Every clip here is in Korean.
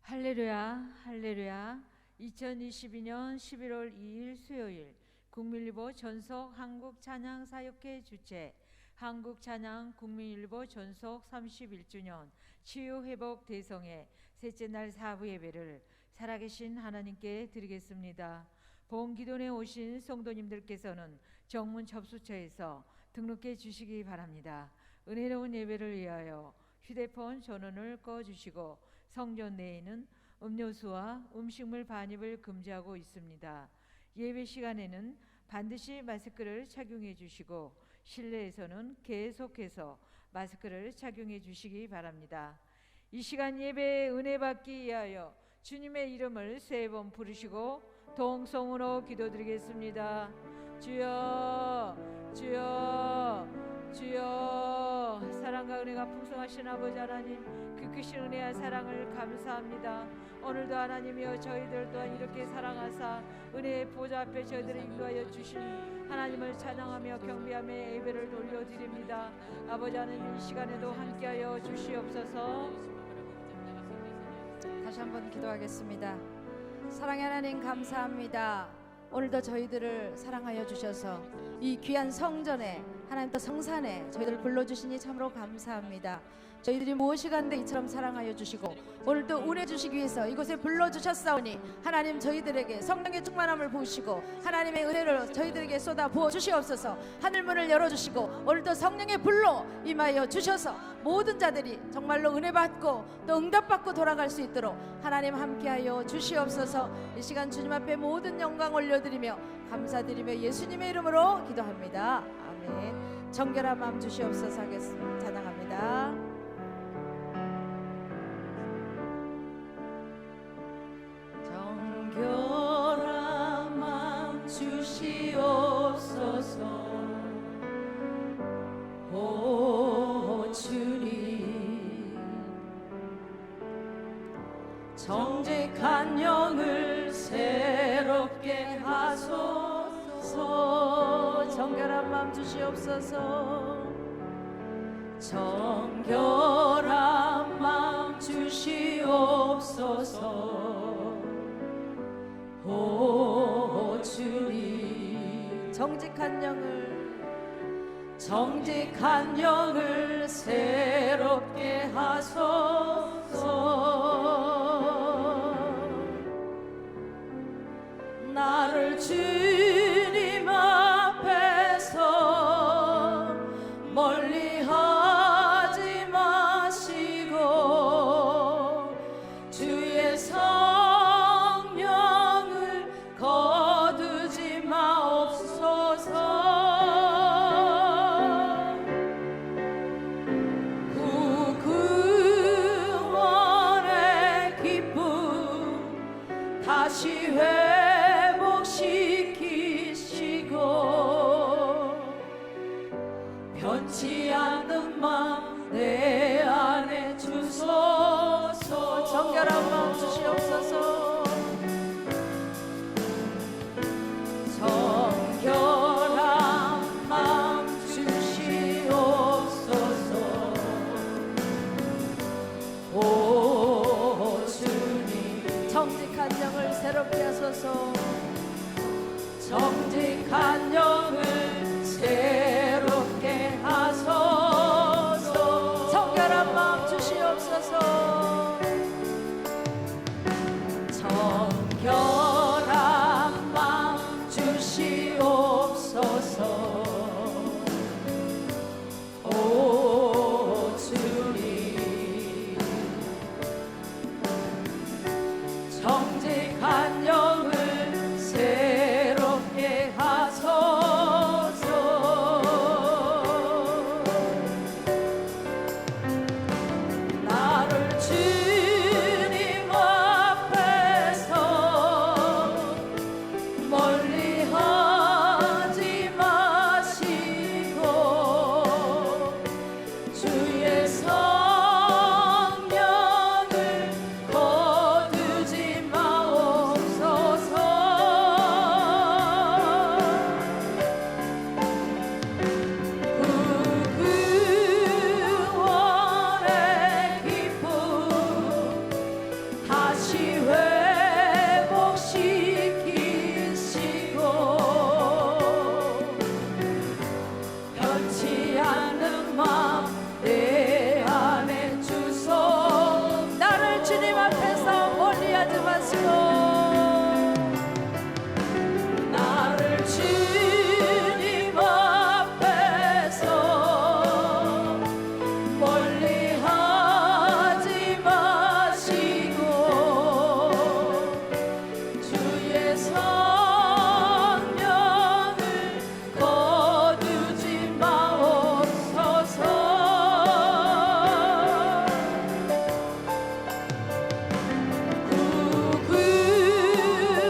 할렐루야, 할렐루야. 2022년 11월 2일 수요일 국민일보 전속 한국찬양사역회 주최 한국찬양 국민일보 전속 31주년 치유회복 대성회 셋째 날 4부 예배를 살아계신 하나님께 드리겠습니다. 본기도에 오신 성도님들께서는 정문 접수처에서 등록해 주시기 바랍니다. 은혜로운 예배를 위하여 휴대폰 전원을 꺼주시고 성전 내에는 음료수와 음식물 반입을 금지하고 있습니다. 예배 시간에는 반드시 마스크를 착용해 주시고 실내에서는 계속해서 마스크를 착용해 주시기 바랍니다. 이 시간 예배에 은혜 받기 위하여 주님의 이름을 3번 부르시고 동성으로 기도드리겠습니다. 주여, 주여, 주여. 사랑과 은혜가 풍성하신 아버지 하나님, 그 크신 은혜와 사랑을 감사합니다. 오늘도 하나님이여 저희들 또한 이렇게 사랑하사 은혜의 보좌 앞에 저희들을 인도하여 주신 하나님을 찬양하며 경배하며 예배를 돌려드립니다. 아버지 하나님, 이 시간에도 함께하여 주시옵소서. 다시 한번 기도하겠습니다. 사랑의 하나님, 감사합니다. 오늘도 저희들을 사랑하여 주셔서 이 귀한 성전에, 하나님 또 성산에 저희들을 불러주시니 참으로 감사합니다. 저희들이 무엇이 간데 이처럼 사랑하여 주시고 오늘도 은혜 주시기 위해서 이곳에 불러주셨사오니 하나님 저희들에게 성령의 충만함을 부으시고 하나님의 은혜를 저희들에게 쏟아 부어 주시옵소서. 하늘문을 열어주시고 오늘도 성령의 불로 임하여 주셔서 모든 자들이 정말로 은혜 받고 또 응답받고 돌아갈 수 있도록 하나님 함께하여 주시옵소서. 이 시간 주님 앞에 모든 영광 올려드리며 감사드리며 예수님의 이름으로 기도합니다. 아멘. 정결한 마음 주시옵소서 하겠습니다. 찬양합니다. 정결한 마음 주시옵소서. 오 주님, 정직한 영을 새롭게 하소서. 정결한 마음 주시옵소서. 정결한 마음 주시옵소서. 오 주님, 정직한 영을 새롭게 하소서. 나를 주님 앞에서 멀리 하지 마시고 주의 성령을 거두지 마옵소서. 구원의 기쁨 다시 회복시키시고 변치 않는 마음 내 안에 주소서. 정결한 마음 주시옵소서. 정결한 마음 주시옵소서. 오 주님, 정직한 영을 새롭게 하소서. 정직한 영을 새롭게 하소서. 정결한 마음 주시옵소서. 정결한 마음 주시옵소서. 오 주님, 정직한 영을 새롭게 하소서. 회복시키시고 변치 않는 마음 내 안에 주소 나를 주님 앞에서 멀리하지 마시고 나를 주님 앞에서 멀리하지 마시고 주의 성령을 거두지 마옵소서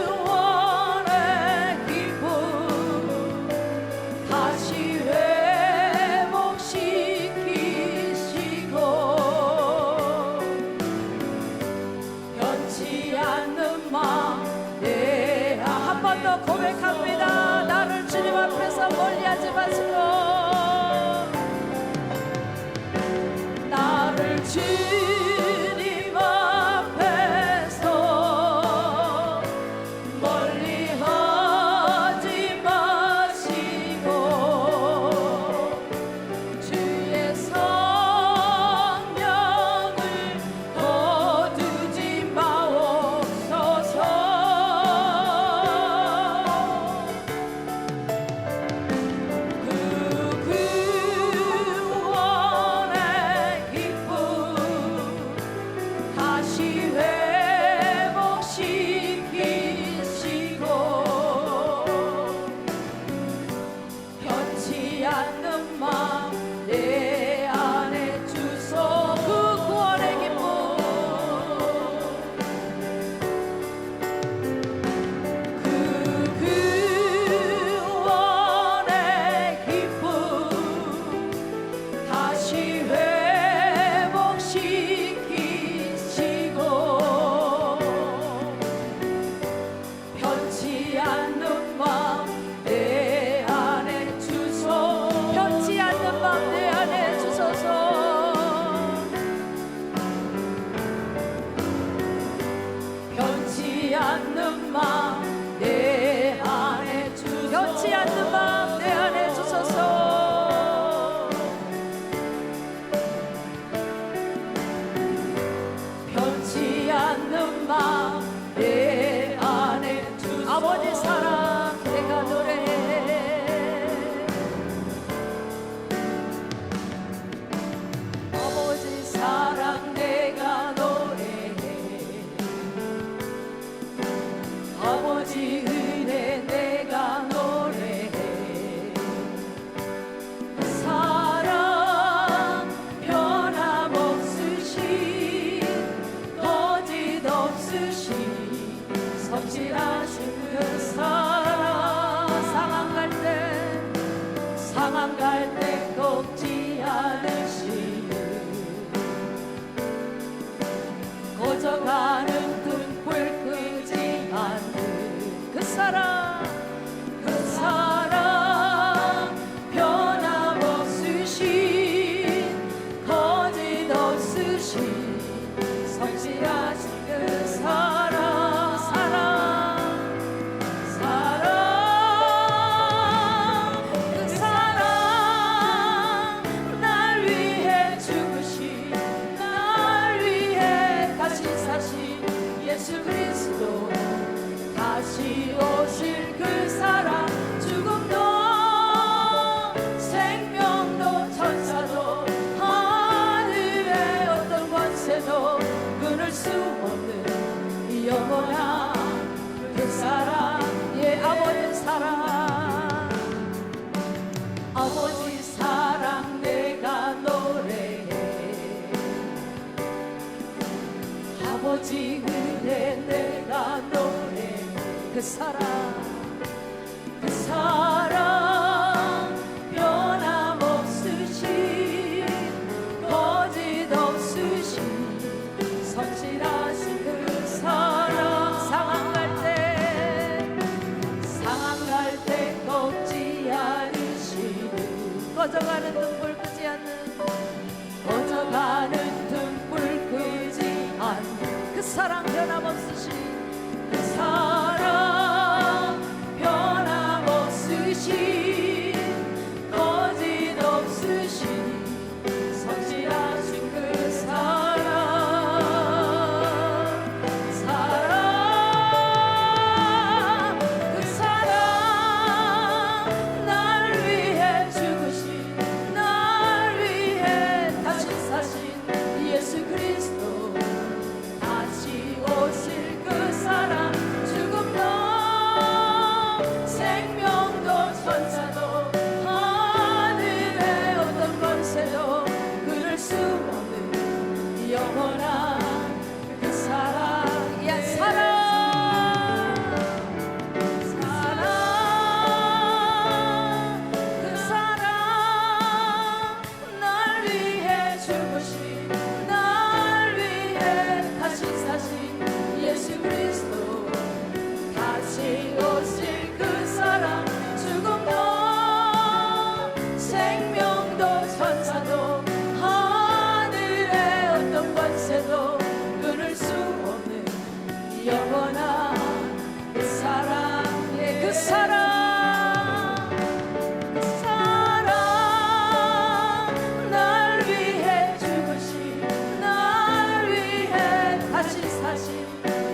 구원의 기쁨 다시 회복시키시고 변치 않는 마음 내 한 번 더 고백합니다. 나를 주님 앞에서 멀리하지 마시고 나를 주님 앞에서 멀리하지 마시고 주의 성령을 거두지 마옵소서 구원의 기쁨 다시 회복시키시고 변치 않는 마음 내 안에 주소 그 구원의 기쁨 그 구원의 기쁨 다시 회복시키시고 변치 않는 마음 내 안에 주소 변치 않는 마음 내 안에 주소서 변치 않는 마음 내 안에 주소 변치 않는 마음 내 안에 주소서 변치 않는 마음 내 안에 주소 아버지 사랑 내가 노래해 아버지 사랑 내가 노래해 아버지 은혜 내가 노래해 사랑 변함없으신 거짓없으신 성실하신 그 사랑 상한 갈 때 꺾지 않으시는 꺼져가는 등불 끄지 않는 그 사랑 변함없으신 거짓없으신 성실하신 그 그 사랑 날 위해 죽으신 날 위해 다시 사신 예수 그리스도 다시 오실 그 사랑 죽음도 생명도 천사도 하늘의 어떤 권세도 끊을 수 없는 이 영원한 그 사랑 예 아버지 사랑 아버지 사랑 내가 노래해 아버지 은혜 내가 노래해 그 사랑 변함없으신 거짓없으신 성실하신 그 사랑 상한 갈 때 꺾지 않으시는 꺼져가는 등불 끄지 않는 꺼져가는 등불 끄지 않는 그 사랑 변함없이 변함없으신 그 사랑 변함없으신 거짓 없으신 성실하신 그 사랑 그 사랑 날 위해 죽으신 날 위해 다시 사신 예수 그리스도 다시 오실 그 사랑 죽음도 생명도 천사도 하늘의 어떤 권세도 그럴 수 없는 영원한 그 사랑 야 사랑 그 사랑 날 위해 죽으신 날 위해 다시 사신 예수 그리스도 다시 오실 그 사랑 죽음도 생명도 천사도 하늘의 어떤 권세도 끊을 수 없는 영원한 그 사랑 그 사랑 그 사랑 날 위해 죽으신 날 위해 다시 사신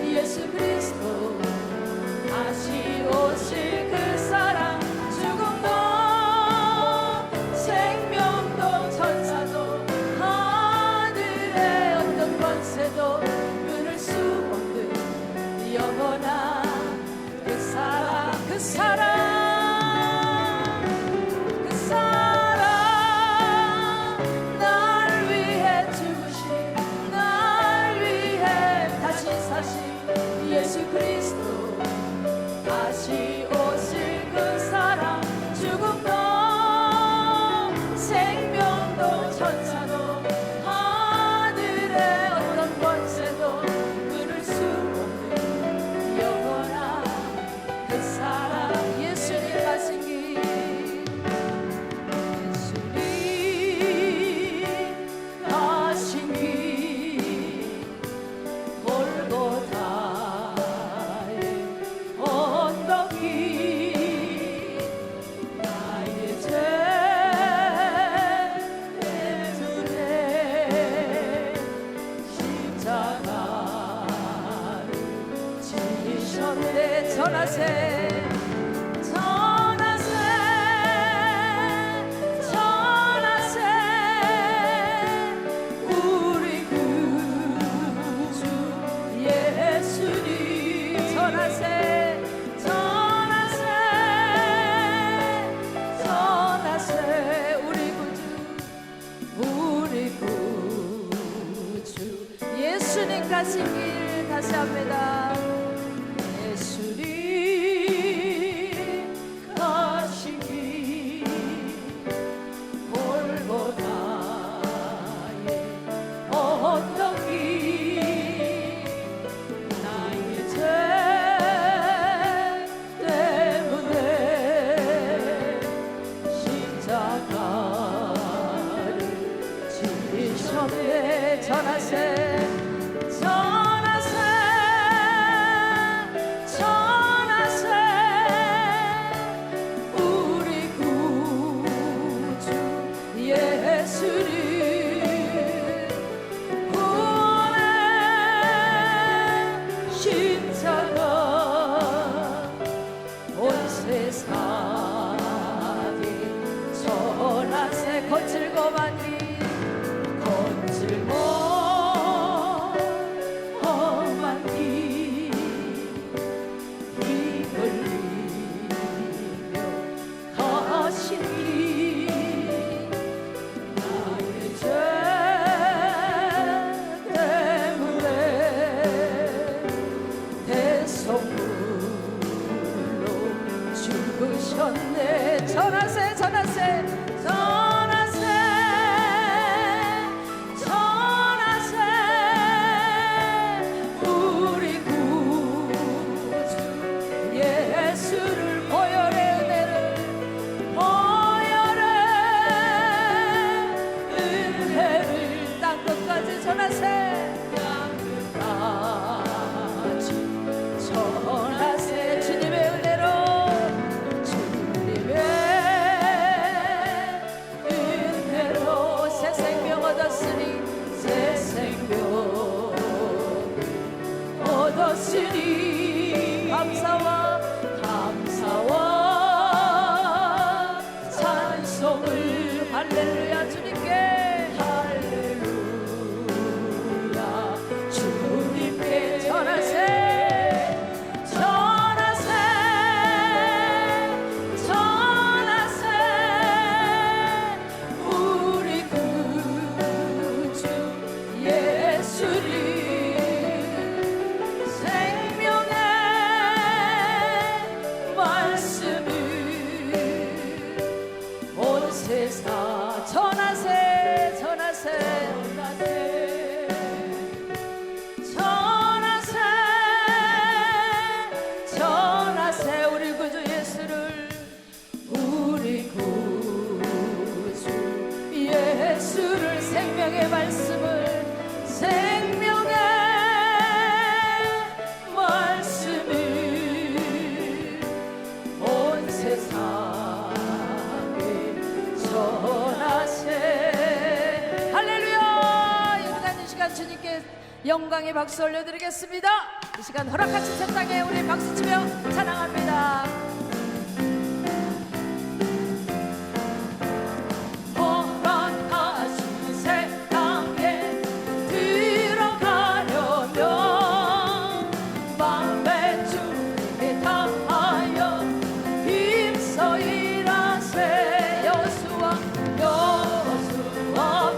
예수 그리스도 다시 오실 그 사랑 죽음도 생명도 천사도 하늘의 어떤 권세도 끊을 수 없는 영원한 그 사랑 그 사랑 그 사랑 날 위해 죽으신 날 위해 다시 사신 예수 그리스도 다시 오실 그 사랑 죽음도 생명도 천사도 하늘의 어떤 권세도 끊을 수 없는 영원한 그 사랑 예수님 가신 길 예수님 가신 길 골고다의 언덕이 나의 죄 때문에 십자가를 지셨네 전하세 전하세 전하세 우리 구주 예수님 전하세 전하세 전하세 우리 구주 예수님 가신 길 다시 합니다 예수님 가신 길 골고다의 언덕이 나의 죄 때문에 십자가를 지셨네 전하세 전하세 전하세 우리 구주 예수님 구원의 십자가 온 세상에 전하세 거칠고 만기 거칠고 험한 길 흘리며 가신 길 나의 죄 때문에 대속 되었으니 감사와 찬송을 할렐루야 주님께 할렐루야 주님께 전하세 우리 구주 예수님 생명의 말씀을 온 세상 전하세 전하세 전하세 우리 구주 예수를 우리 구주 예수를 생명의 말씀을 온 세상에 전하세 할렐루야. 예배드리는 시간 주님께 영광의 박수 올려드리겠습니다. 이 시간 허락하신 새 땅에 우리 박수치며 찬양합니다. 허락하신 새 땅에 들어가려면 마음의 준비에 다하여 힘써 일하세 여수와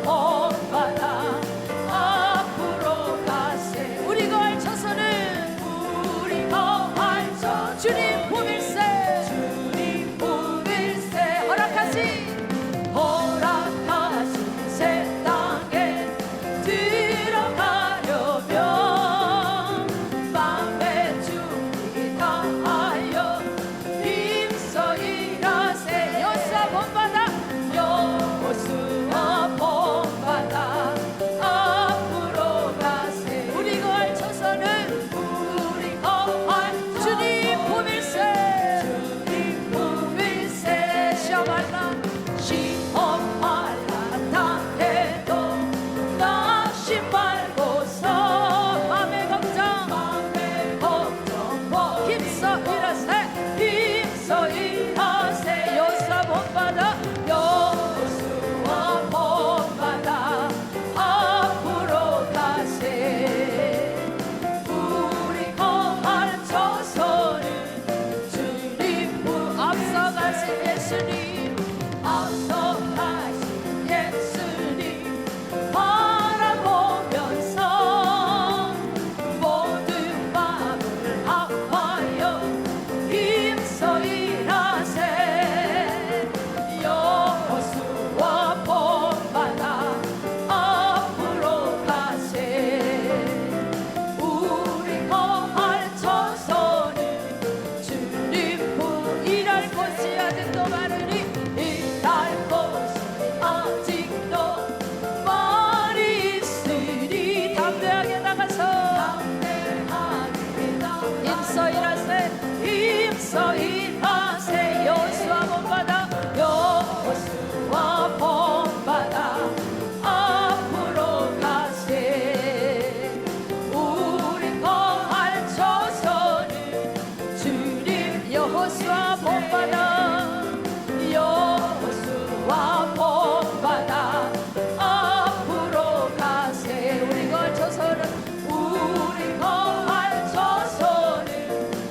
본받아 앞으로 가세 우리 거할 처소는 우리 거할 저 주님 보밀세 허락하신 새 땅에 들어가려면 마음의 준비 다하여 힘써 일하세 여수와 본받아 앞으로 가세 우리 거할 처소는 우리 거할 주님 보밀세 시험할라 시험할라 해도 낙심 말고서 마음의 걱정 힘써 일하세 여수와 본받아 앞으로 가세 우리 거할 처소는 주님 앞서가신 예수님 앞서가신 예수님 바라보면서 모든 마음을 합하여 힘써 일하세 여호수아 본받아 앞으로 가세 우리 거할 처소는 주님 일할 곳이 아직도 많으니 일할 곳이 아직도 많이 있으니 담대하게 나가서 힘써 일하세 여호수아 본받아 앞으로 가세 우리 거할 처소는 주님 여호수아 본받아 앞으로 가세 우리 거할 처소는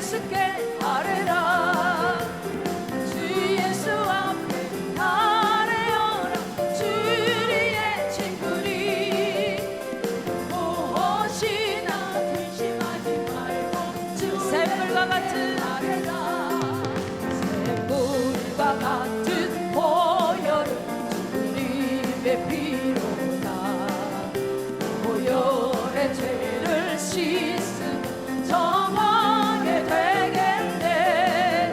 예수께 아뢰라 주 예수 앞에 아뢰어라 주리의 친구리 무엇이나 근심하지 말고 주 샘물과 같은 아뢰라 샘물과 같은 보혈은 주님의 피로다 보혈의 죄를 씻으면 정하게 되겠네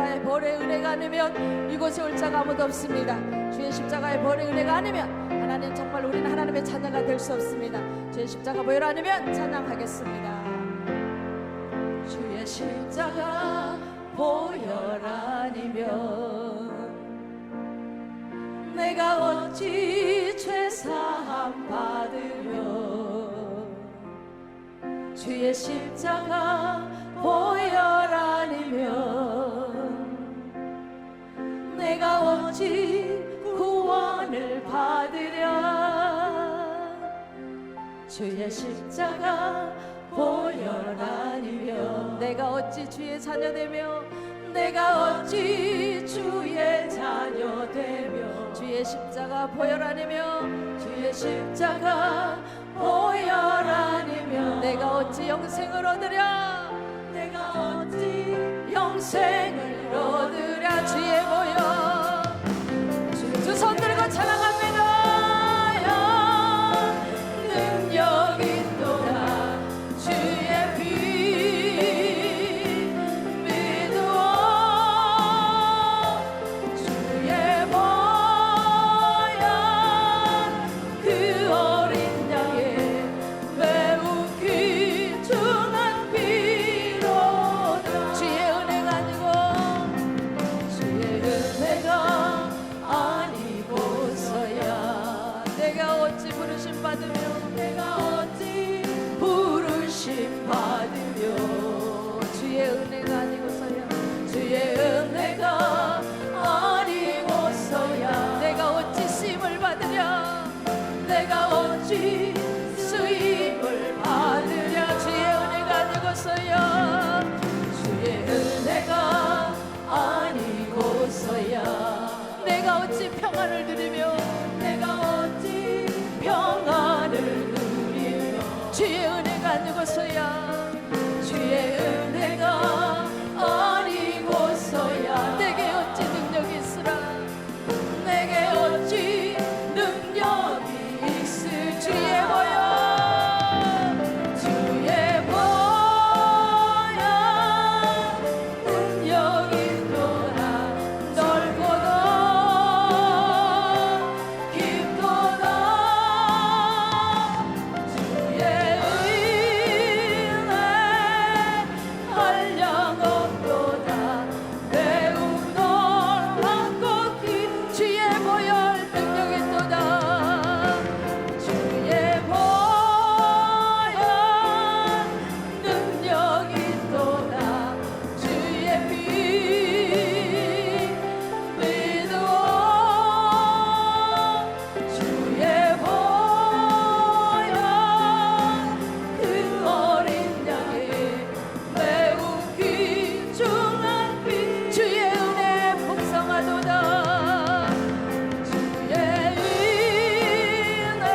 십자가의 벌의 은혜가 아니면 이곳에 올 자가 아무도 없습니다. 주의 십자가의 벌의 은혜가 아니면 하나님 정말 우리는 하나님의 자녀가 될 수 없습니다. 주의 십자가 보혈 아니면 찬양하겠습니다. 주의 십자가 보혈 아니면 내가 어찌 죄사함 받으며 주의 십자가 보혈 아니면 내가 어찌 구원을 받으랴 주의 십자가 보혈 아니면 내가 어찌 주의 자녀 되며 내가 어찌 주의 자녀 되며 주의 십자가 보혈 아니며 주의 십자가 보혈 아니면 내가 어찌 영생을 얻으랴 내가 어찌 영생을 얻으랴 주의 보혈 두 손 들고 찬양합니다. 능력 있도다 주의 피 믿어 주의 보혈 그 어린 양의 매우 귀중한 피로다 주의 은혜가 아니고 주의 은혜가 아니고서야 내가 어찌 부르심 받으며 내가 어찌 부르심 받으며 주의 은혜가 아니고서야 주의 은혜가 아니고서야 내가 어찌 쓰임을 받으랴 내가 어찌 쓰임을 받으랴 주의 은혜가 아니고서야 주의 은혜가 아니고서야 내가 어찌 평안을 누리며 내가 어찌 평안을 누리며 주의 은혜가 아니고서야 주의 은혜가 아니고서야 내게 어찌 능력이 있으라 내게 어찌 능력이 있을 주의 보혈 주의 보혈 능력 있도다 넓고도 깊도다 주의 은혜 한량없도다 매우 놀랍고 주의 보혈 능력이 있도다 주의 보혈 능력 있도다 주의 피 믿어 주의 보혈 그 어린 양의 매우 귀중한 피 주의 은혜 풍성하도다 주의 은혜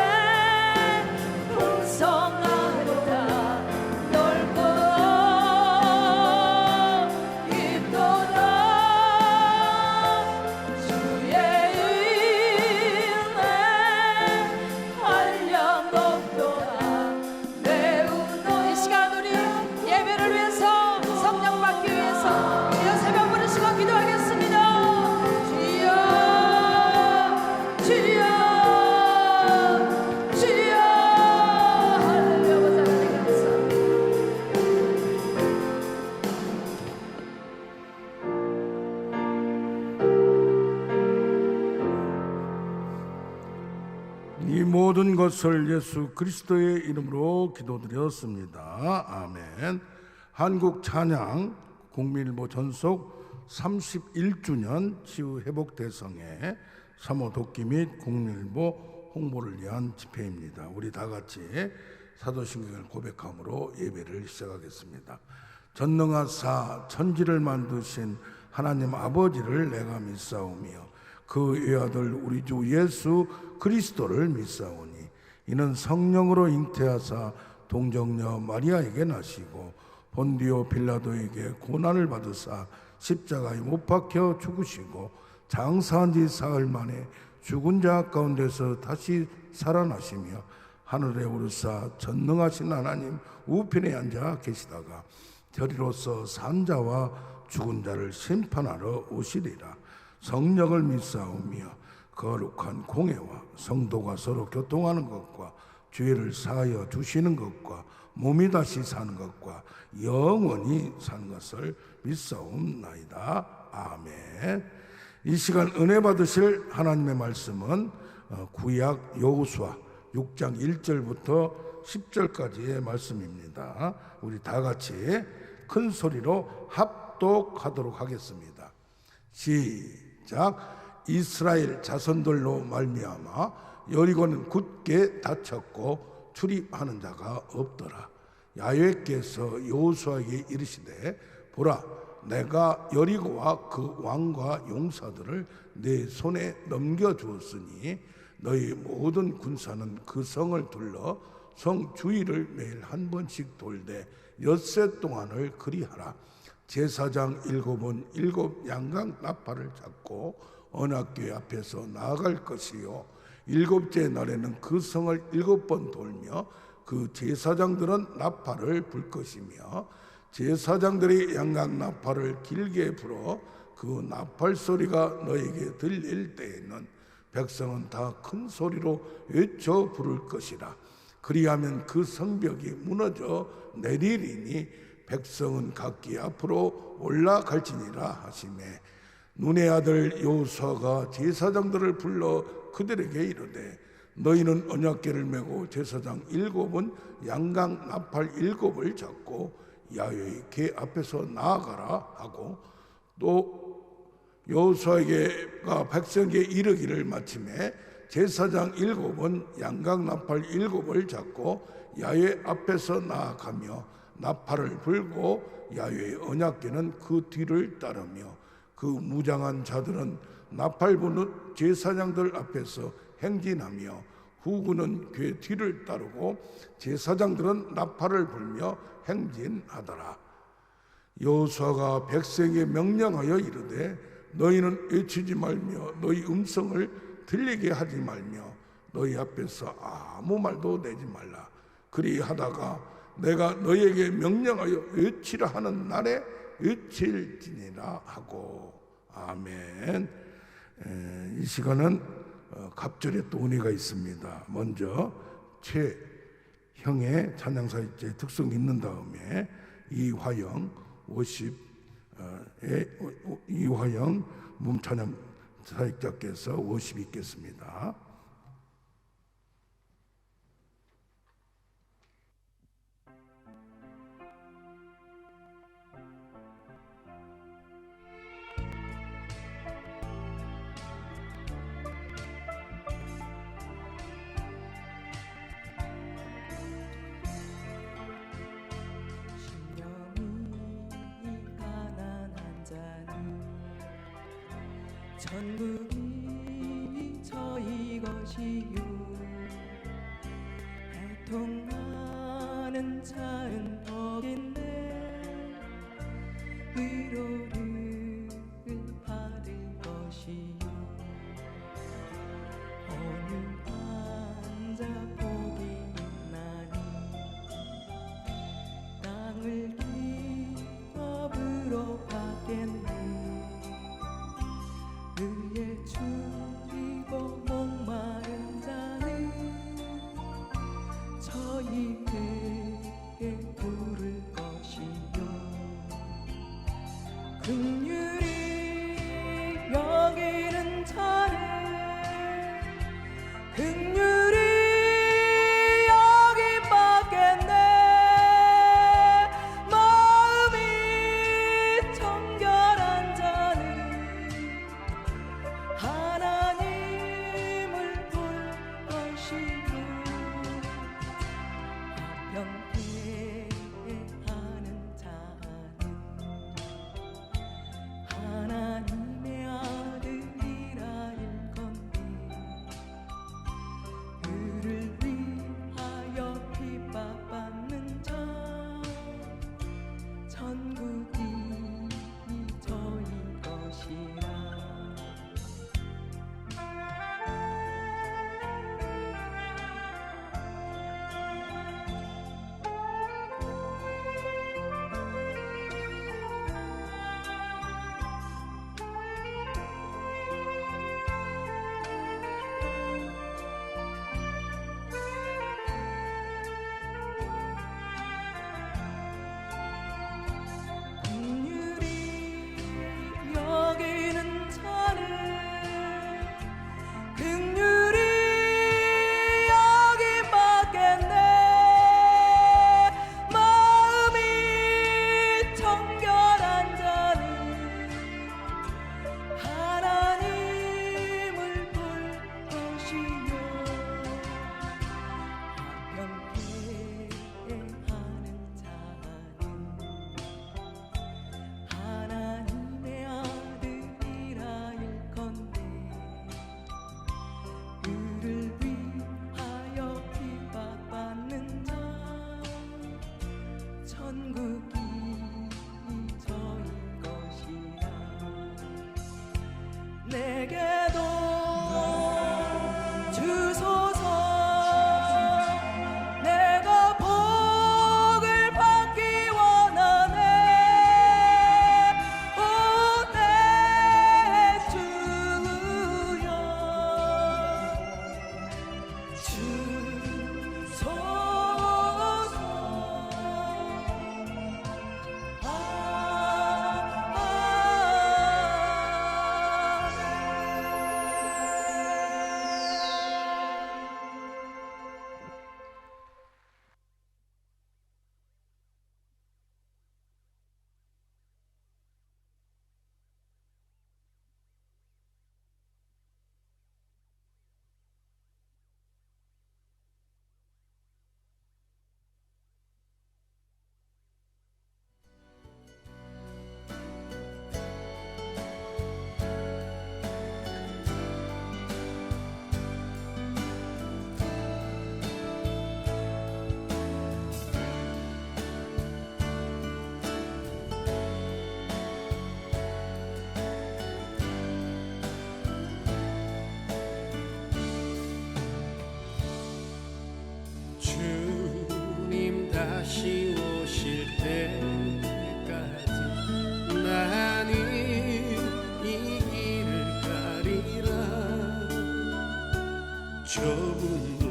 풍성하도다 넓고 깊도다 주의 은혜 한량없도다 매우 이 시간 우리 예배를 위해서 성령 받기 위해서 주여 새벽 부르시고 기도하겠습니다. 주여 주여 주여 할렐루야 아버지 하나님 감사합니다. 이 모든 것을 예수 그리스도의 이름으로 기도드렸습니다. 아멘. 한국 찬양 국민일보 전속 31주년 치유회복대성회 사모 돕기 및 국민일보 홍보를 위한 집회입니다. 우리 다 같이 사도신경을 고백함으로 예배를 시작하겠습니다. 전능하사 천지를 만드신 하나님 아버지를 내가 믿사오며 그 외아들 우리 주 예수 그리스도를 믿사오니 이는 성령으로 잉태하사 동정녀 마리아에게 나시고 본디오 빌라도에게 고난을 받으사 십자가에 못 박혀 죽으시고 장사한 지 사흘 만에 죽은 자 가운데서 다시 살아나시며 하늘에 오르사 전능하신 하나님 우편에 앉아 계시다가 저리로서 산자와 죽은 자를 심판하러 오시리라. 성령을 믿사오며 거룩한 공회와 성도가 서로 교통하는 것과 죄를 사하여 주시는 것과 몸이 다시 사는 것과 영원히 사는 것을 믿사옵나이다. 아멘. 이 시간 은혜 받으실 하나님의 말씀은 구약 여호수아 6장 1절부터 10절까지의 말씀입니다. 우리 다 같이 큰 소리로 합독하도록 하겠습니다. 시작. 이스라엘 자손들로 말미암아 여리고는 굳게 닫혔고 출입하는 자가 없더라. 야훼께서 여호수아에게 이르시되 보라, 내가 여리고와 그 왕과 용사들을 내 손에 넘겨주었으니 너희 모든 군사는 그 성을 둘러 성 주위를 매일 한 번씩 돌되 엿새 동안을 그리하라. 제사장 7은 7 양각 나팔을 잡고 언약궤 앞에서 나아갈 것이요 7째 날에는 그 성을 7번 돌며 그 제사장들은 나팔을 불 것이며 제사장들이 양각 나팔을 길게 불어 그 나팔 소리가 너에게 들릴 때에는 백성은 다 큰 소리로 외쳐 부를 것이라. 그리하면 그 성벽이 무너져 내리리니 백성은 각기 앞으로 올라갈지니라 하시매 눈의 아들 여호수아가 제사장들을 불러 그들에게 이르되 너희는 언약궤를 메고 제사장 7은 양각 나팔 7을 잡고 야훼의 궤 앞에서 나아가라 하고 또 여호수아가 백성에게 이르기를 마침에 제사장 7은 양각 나팔 7을 잡고 야훼 앞에서 나아가며 나팔을 불고 야훼의 언약궤는 그 뒤를 따르며 그 무장한 자들은 나팔 부는 제사장들 앞에서 행진하며 후군은 궤 뒤를 따르고 제사장들은 나팔을 불며 행진하더라. 여호수아가 백성에게 명령하여 이르되 너희는 외치지 말며 너희 음성을 들리게 하지 말며 너희 앞에서 아무 말도 내지 말라. 그리하다가 내가 너희에게 명령하여 외치라 하는 날에 외칠지니라 하고. 아멘. 이 시간은 갑절에 또 은혜가 있습니다. 먼저 최형의 찬양사역자의 특성이 있는 다음에 이화영 몸찬양 사역자께서 50 있겠습니다. 천국이 저희 것이요 애통하는 자은 복인데 위로를 받을 것이요 온유한 자 복이 있나니 땅을 기업으로 받겠네. 그의 줄이고 목마른 자는 저희 배에 부를 것이요 긍휼히 여기는 자는 긍휼히 여기 받겠네. 마음이 정결한 자는 내게도 주소서. 내가 복을 받기 원하네. 오 내 주여 주소서. 주님 다시 오실 때까지 나는 이 길을 가리라. 좁은 곳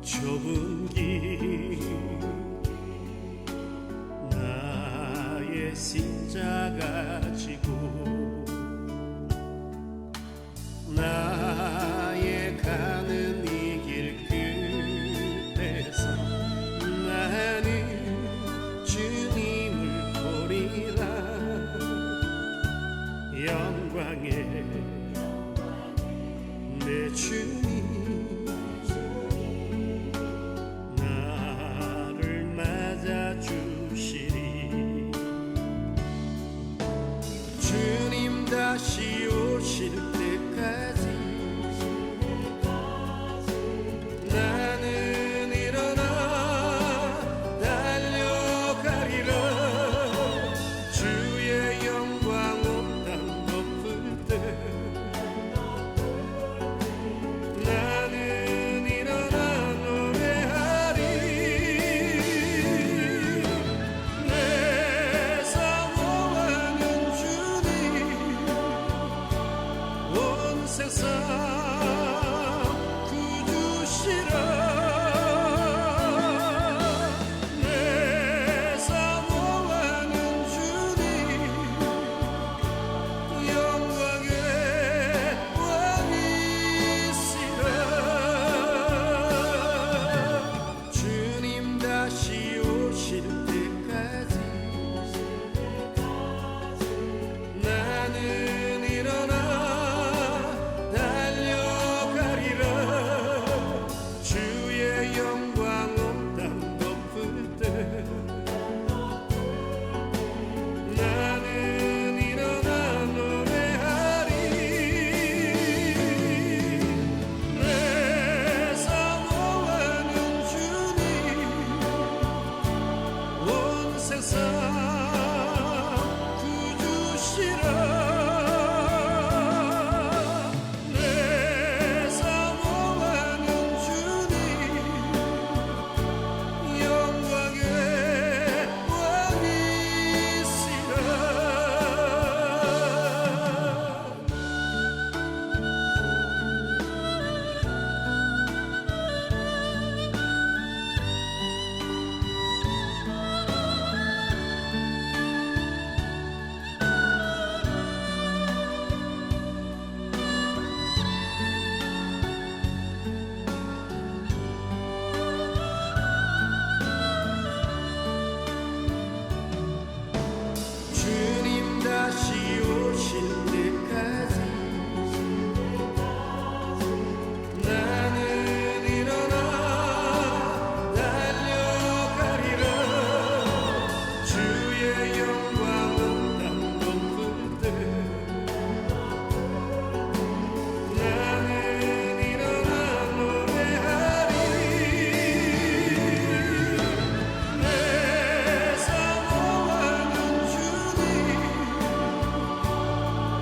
좁은 길 나의 십자가 지고 나의 가는 이 길 끝에서 나는 주님을 보리라. 영광의 내 주님 나를 맞아주시리. 주님 다시 오실 때까지 나는 일어나 달려가리라. 주의 영광 온 땅 덮을 때 나는 일어나 노래하리. 내 사모하는 주님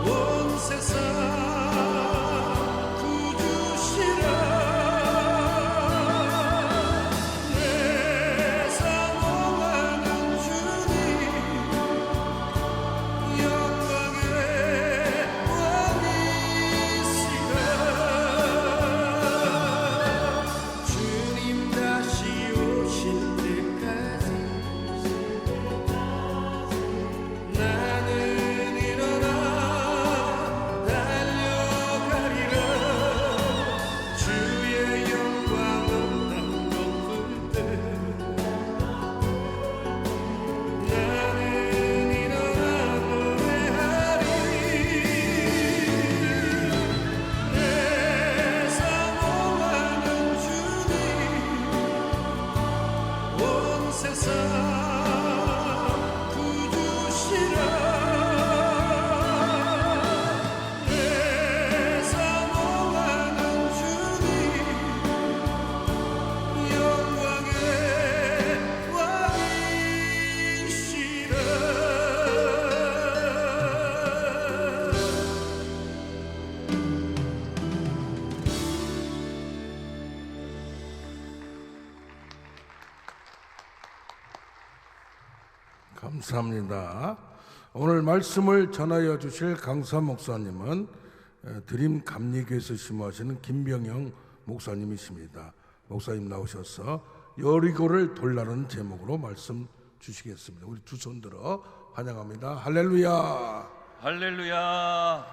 온 세상 구주시라 내 사모하는 주님 영광의 왕이시라 주님 다시 오실 때까지 나는 일어나 달려가리라 주의 영광 온땅 덮을 때 나는 일어나 노래하리 내 사모하는 주님 온 세상 구주시라 내 사모하는 주님 영광의 왕이시라 감사합니다. 오늘 말씀을 전하여 주실 강사 목사님은 드림 감리교에서 심호하시는 김병영 목사님이십니다. 목사님 나오셔서 여리고를 돌라는 제목으로 말씀 주시겠습니다. 우리 두 손 들어 환영합니다. 할렐루야. 할렐루야,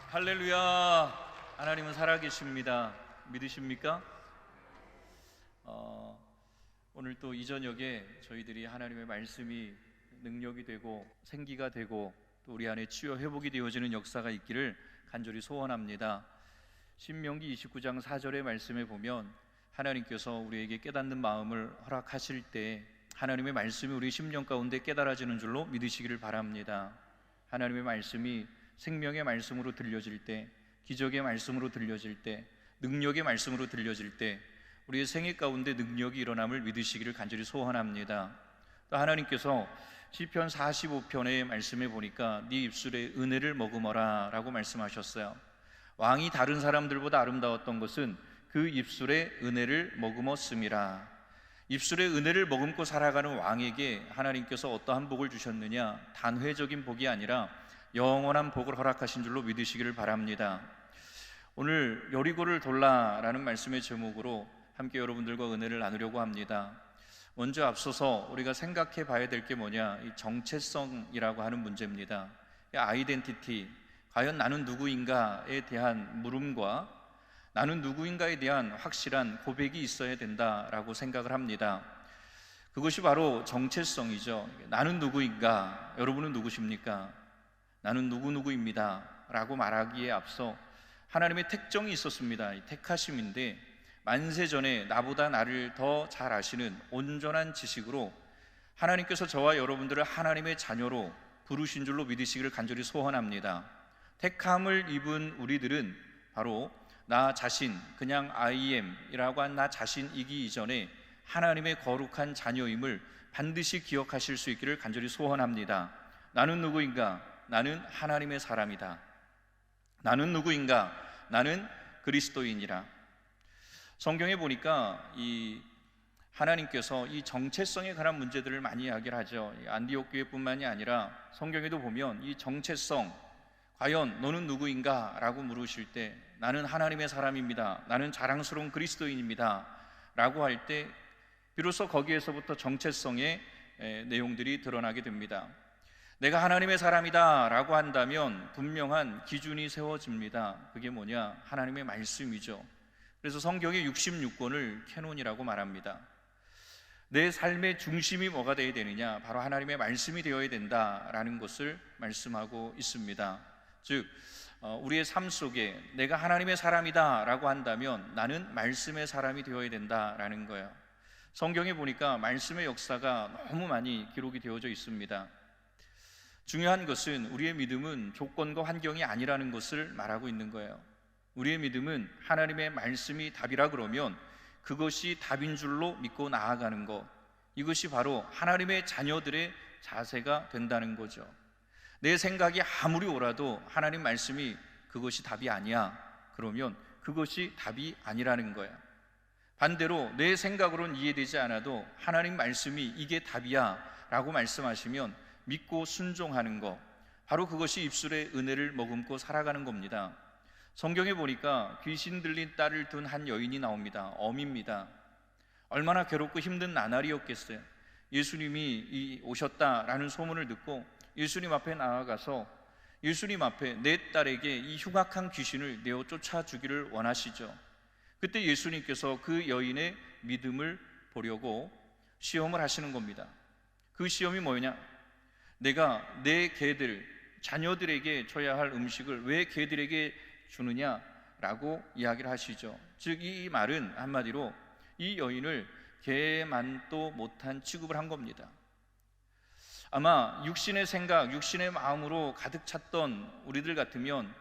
할렐루야. 하나님은 살아계십니다. 믿으십니까? 오늘 또 이 저녁에 저희들이 하나님의 말씀이 능력이 되고 생기가 되고 또 우리 안에 치유 회복이 되어지는 역사가 있기를 간절히 소원합니다. 신명기 29장 4절의 말씀에 보면 하나님께서 우리에게 깨닫는 마음을 허락하실 때 하나님의 말씀이 우리 심령 가운데 깨달아지는 줄로 믿으시기를 바랍니다. 하나님의 말씀이 생명의 말씀으로 들려질 때, 기적의 말씀으로 들려질 때, 능력의 말씀으로 들려질 때 우리의 생애 가운데 능력이 일어남을 믿으시기를 간절히 소원합니다. 또 하나님께서 시편 45편의 말씀에 보니까 네 입술에 은혜를 머금어라 라고 말씀하셨어요. 왕이 다른 사람들보다 아름다웠던 것은 그 입술에 은혜를 머금었음이라. 입술에 은혜를 머금고 살아가는 왕에게 하나님께서 어떠한 복을 주셨느냐? 단회적인 복이 아니라 영원한 복을 허락하신 줄로 믿으시기를 바랍니다. 오늘 여리고를 돌라라는 말씀의 제목으로 함께 여러분들과 은혜를 나누려고 합니다. 먼저 앞서서 우리가 생각해 봐야 될 게 뭐냐? 이 정체성이라고 하는 문제입니다. 아이덴티티, 과연 나는 누구인가에 대한 물음과 나는 누구인가에 대한 확실한 고백이 있어야 된다라고 생각을 합니다. 그것이 바로 정체성이죠. 나는 누구인가? 여러분은 누구십니까? 나는 누구누구입니다 라고 말하기에 앞서 하나님의 특정이 있었습니다. 택하심인데 만세전에 나보다 나를 더 잘 아시는 온전한 지식으로 하나님께서 저와 여러분들을 하나님의 자녀로 부르신 줄로 믿으시기를 간절히 소원합니다. 택함을 입은 우리들은 바로 나 자신, 그냥 I am 이라고 한 나 자신이기 이전에 하나님의 거룩한 자녀임을 반드시 기억하실 수 있기를 간절히 소원합니다. 나는 누구인가? 나는 하나님의 사람이다. 나는 누구인가? 나는 그리스도인이라. 성경에 보니까 하나님께서 이 정체성에 관한 문제들을 많이 이야기를 하죠. 안디옥 교회뿐만이 아니라 성경에도 보면 이 정체성, 과연 너는 누구인가? 라고 물으실 때 나는 하나님의 사람입니다. 나는 자랑스러운 그리스도인입니다. 라고 할 때 비로소 거기에서부터 정체성의 내용들이 드러나게 됩니다. 내가 하나님의 사람이다 라고 한다면 분명한 기준이 세워집니다. 그게 뭐냐? 하나님의 말씀이죠. 그래서 성경의 66권을 캐논이라고 말합니다. 내 삶의 중심이 뭐가 되어야 되느냐? 바로 하나님의 말씀이 되어야 된다라는 것을 말씀하고 있습니다. 즉 우리의 삶 속에 내가 하나님의 사람이다 라고 한다면 나는 말씀의 사람이 되어야 된다라는 거예요. 성경에 보니까 말씀의 역사가 너무 많이 기록이 되어져 있습니다. 중요한 것은 우리의 믿음은 조건과 환경이 아니라는 것을 말하고 있는 거예요. 우리의 믿음은 하나님의 말씀이 답이라 그러면 그것이 답인 줄로 믿고 나아가는 것, 이것이 바로 하나님의 자녀들의 자세가 된다는 거죠. 내 생각이 아무리 옳아도 하나님 말씀이 그것이 답이 아니야, 그러면 그것이 답이 아니라는 거야. 반대로 내 생각으로는 이해되지 않아도 하나님 말씀이 이게 답이야 라고 말씀하시면 믿고 순종하는 것, 바로 그것이 입술의 은혜를 머금고 살아가는 겁니다. 성경에 보니까 귀신 들린 딸을 둔 한 여인이 나옵니다. 어미입니다. 얼마나 괴롭고 힘든 나날이었겠어요. 예수님이 오셨다라는 소문을 듣고 예수님 앞에 나아가서 예수님 앞에 내 딸에게 이 흉악한 귀신을 내어 쫓아주기를 원하시죠. 그때 예수님께서 그 여인의 믿음을 보려고 시험을 하시는 겁니다. 그 시험이 뭐냐? 내가 내 개들, 자녀들에게 줘야 할 음식을 왜 개들에게 주느냐라고 이야기를 하시죠. 즉 이 말은 한마디로 이 여인을 개만도 못한 취급을 한 겁니다. 아마 육신의 생각, 육신의 마음으로 가득 찼던 우리들 같으면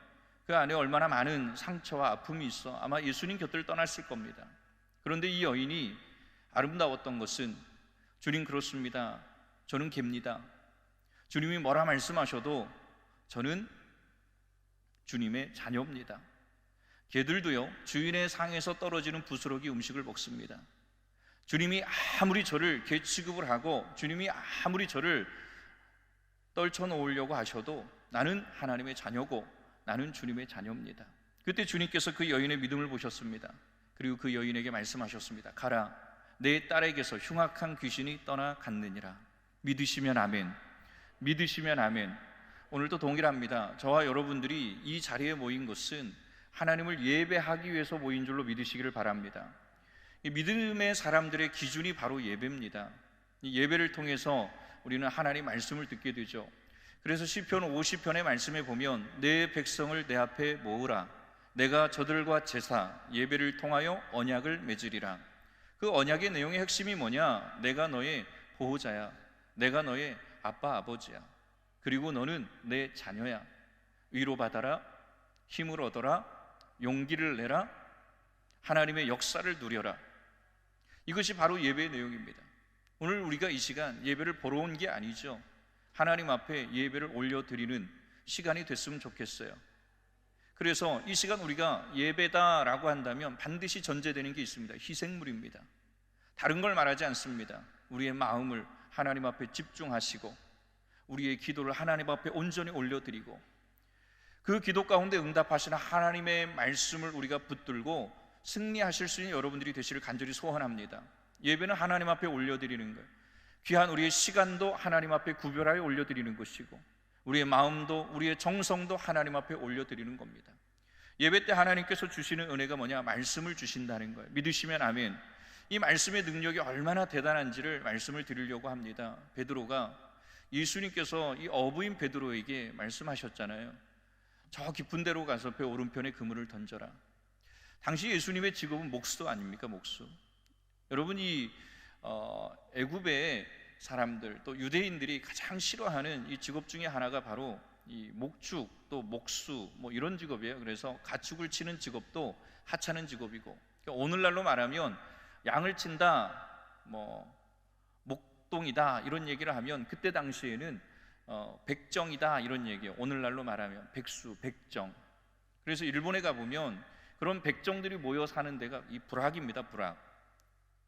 그 안에 얼마나 많은 상처와 아픔이 있어 아마 예수님 곁을 떠났을 겁니다. 그런데 이 여인이 아름다웠던 것은 주님 그렇습니다. 저는 개입니다. 주님이 뭐라 말씀하셔도 저는 주님의 자녀입니다. 개들도요, 주인의 상에서 떨어지는 부스러기 음식을 먹습니다. 주님이 아무리 저를 개 취급을 하고 주님이 아무리 저를 떨쳐놓으려고 하셔도 나는 하나님의 자녀고 나는 주님의 자녀입니다. 그때 주님께서 그 여인의 믿음을 보셨습니다. 그리고 그 여인에게 말씀하셨습니다. 가라, 내 딸에게서 흉악한 귀신이 떠나갔느니라. 믿으시면 아멘. 믿으시면 아멘. 오늘도 동일합니다. 저와 여러분들이 이 자리에 모인 것은 하나님을 예배하기 위해서 모인 줄로 믿으시기를 바랍니다. 이 믿음의 사람들의 기준이 바로 예배입니다. 이 예배를 통해서 우리는 하나님 말씀을 듣게 되죠. 그래서 시편 50편의 말씀에 보면 내 백성을 내 앞에 모으라. 내가 저들과 제사, 예배를 통하여 언약을 맺으리라. 그 언약의 내용의 핵심이 뭐냐? 내가 너의 보호자야. 내가 너의 아빠 아버지야. 그리고 너는 내 자녀야. 위로받아라. 힘을 얻어라. 용기를 내라. 하나님의 역사를 누려라. 이것이 바로 예배의 내용입니다. 오늘 우리가 이 시간 예배를 보러 온 게 아니죠. 하나님 앞에 예배를 올려드리는 시간이 됐으면 좋겠어요. 그래서 이 시간 우리가 예배다라고 한다면 반드시 전제되는 게 있습니다. 희생물입니다. 다른 걸 말하지 않습니다. 우리의 마음을 하나님 앞에 집중하시고 우리의 기도를 하나님 앞에 온전히 올려드리고 그 기도 가운데 응답하시는 하나님의 말씀을 우리가 붙들고 승리하실 수 있는 여러분들이 되시를 간절히 소원합니다. 예배는 하나님 앞에 올려드리는 거예요. 귀한 우리의 시간도 하나님 앞에 구별하여 올려드리는 것이고 우리의 마음도 우리의 정성도 하나님 앞에 올려드리는 겁니다. 예배 때 하나님께서 주시는 은혜가 뭐냐? 말씀을 주신다는 거예요. 믿으시면 아멘. 이 말씀의 능력이 얼마나 대단한지를 말씀을 드리려고 합니다. 베드로가 예수님께서 이 어부인 베드로에게 말씀하셨잖아요. 저 깊은 데로 가서 배 오른편에 그물을 던져라. 당시 예수님의 직업은 목수 아닙니까? 목수. 여러분 이 애굽의 사람들 또 유대인들이 가장 싫어하는 이 직업 중에 하나가 바로 이 목축 또 목수 뭐 이런 직업이에요. 그래서 가축을 치는 직업도 하찮은 직업이고 그러니까 오늘날로 말하면 양을 친다 뭐 목동이다 이런 얘기를 하면 그때 당시에는 백정이다 이런 얘기예요. 오늘날로 말하면 백수, 백정. 그래서 일본에 가보면 그런 백정들이 모여 사는 데가 이 부락입니다. 부락.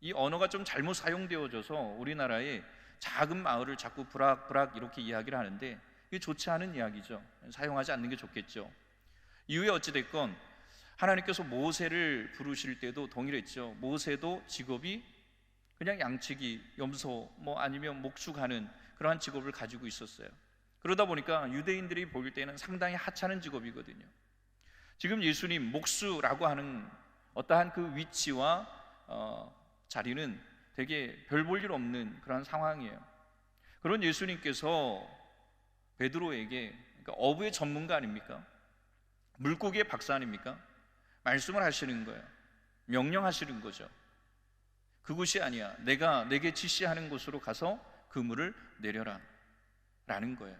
이 언어가 좀 잘못 사용되어져서 우리나라의 작은 마을을 자꾸 부락 이렇게 이야기를 하는데 이게 좋지 않은 이야기죠. 사용하지 않는 게 좋겠죠. 이후에 어찌됐건 하나님께서 모세를 부르실 때도 동일했죠. 모세도 직업이 그냥 양치기, 염소 뭐 아니면 목축하는 그러한 직업을 가지고 있었어요. 그러다 보니까 유대인들이 보일 때는 상당히 하찮은 직업이거든요. 지금 예수님 목수라고 하는 어떠한 그 위치와 자리는 되게 별 볼 일 없는 그런 상황이에요. 그런 예수님께서 베드로에게 그러니까 어부의 전문가 아닙니까? 물고기의 박사 아닙니까? 말씀을 하시는 거예요. 명령하시는 거죠. 그곳이 아니야. 내가 내게 지시하는 곳으로 가서 그물을 내려라 라는 거예요.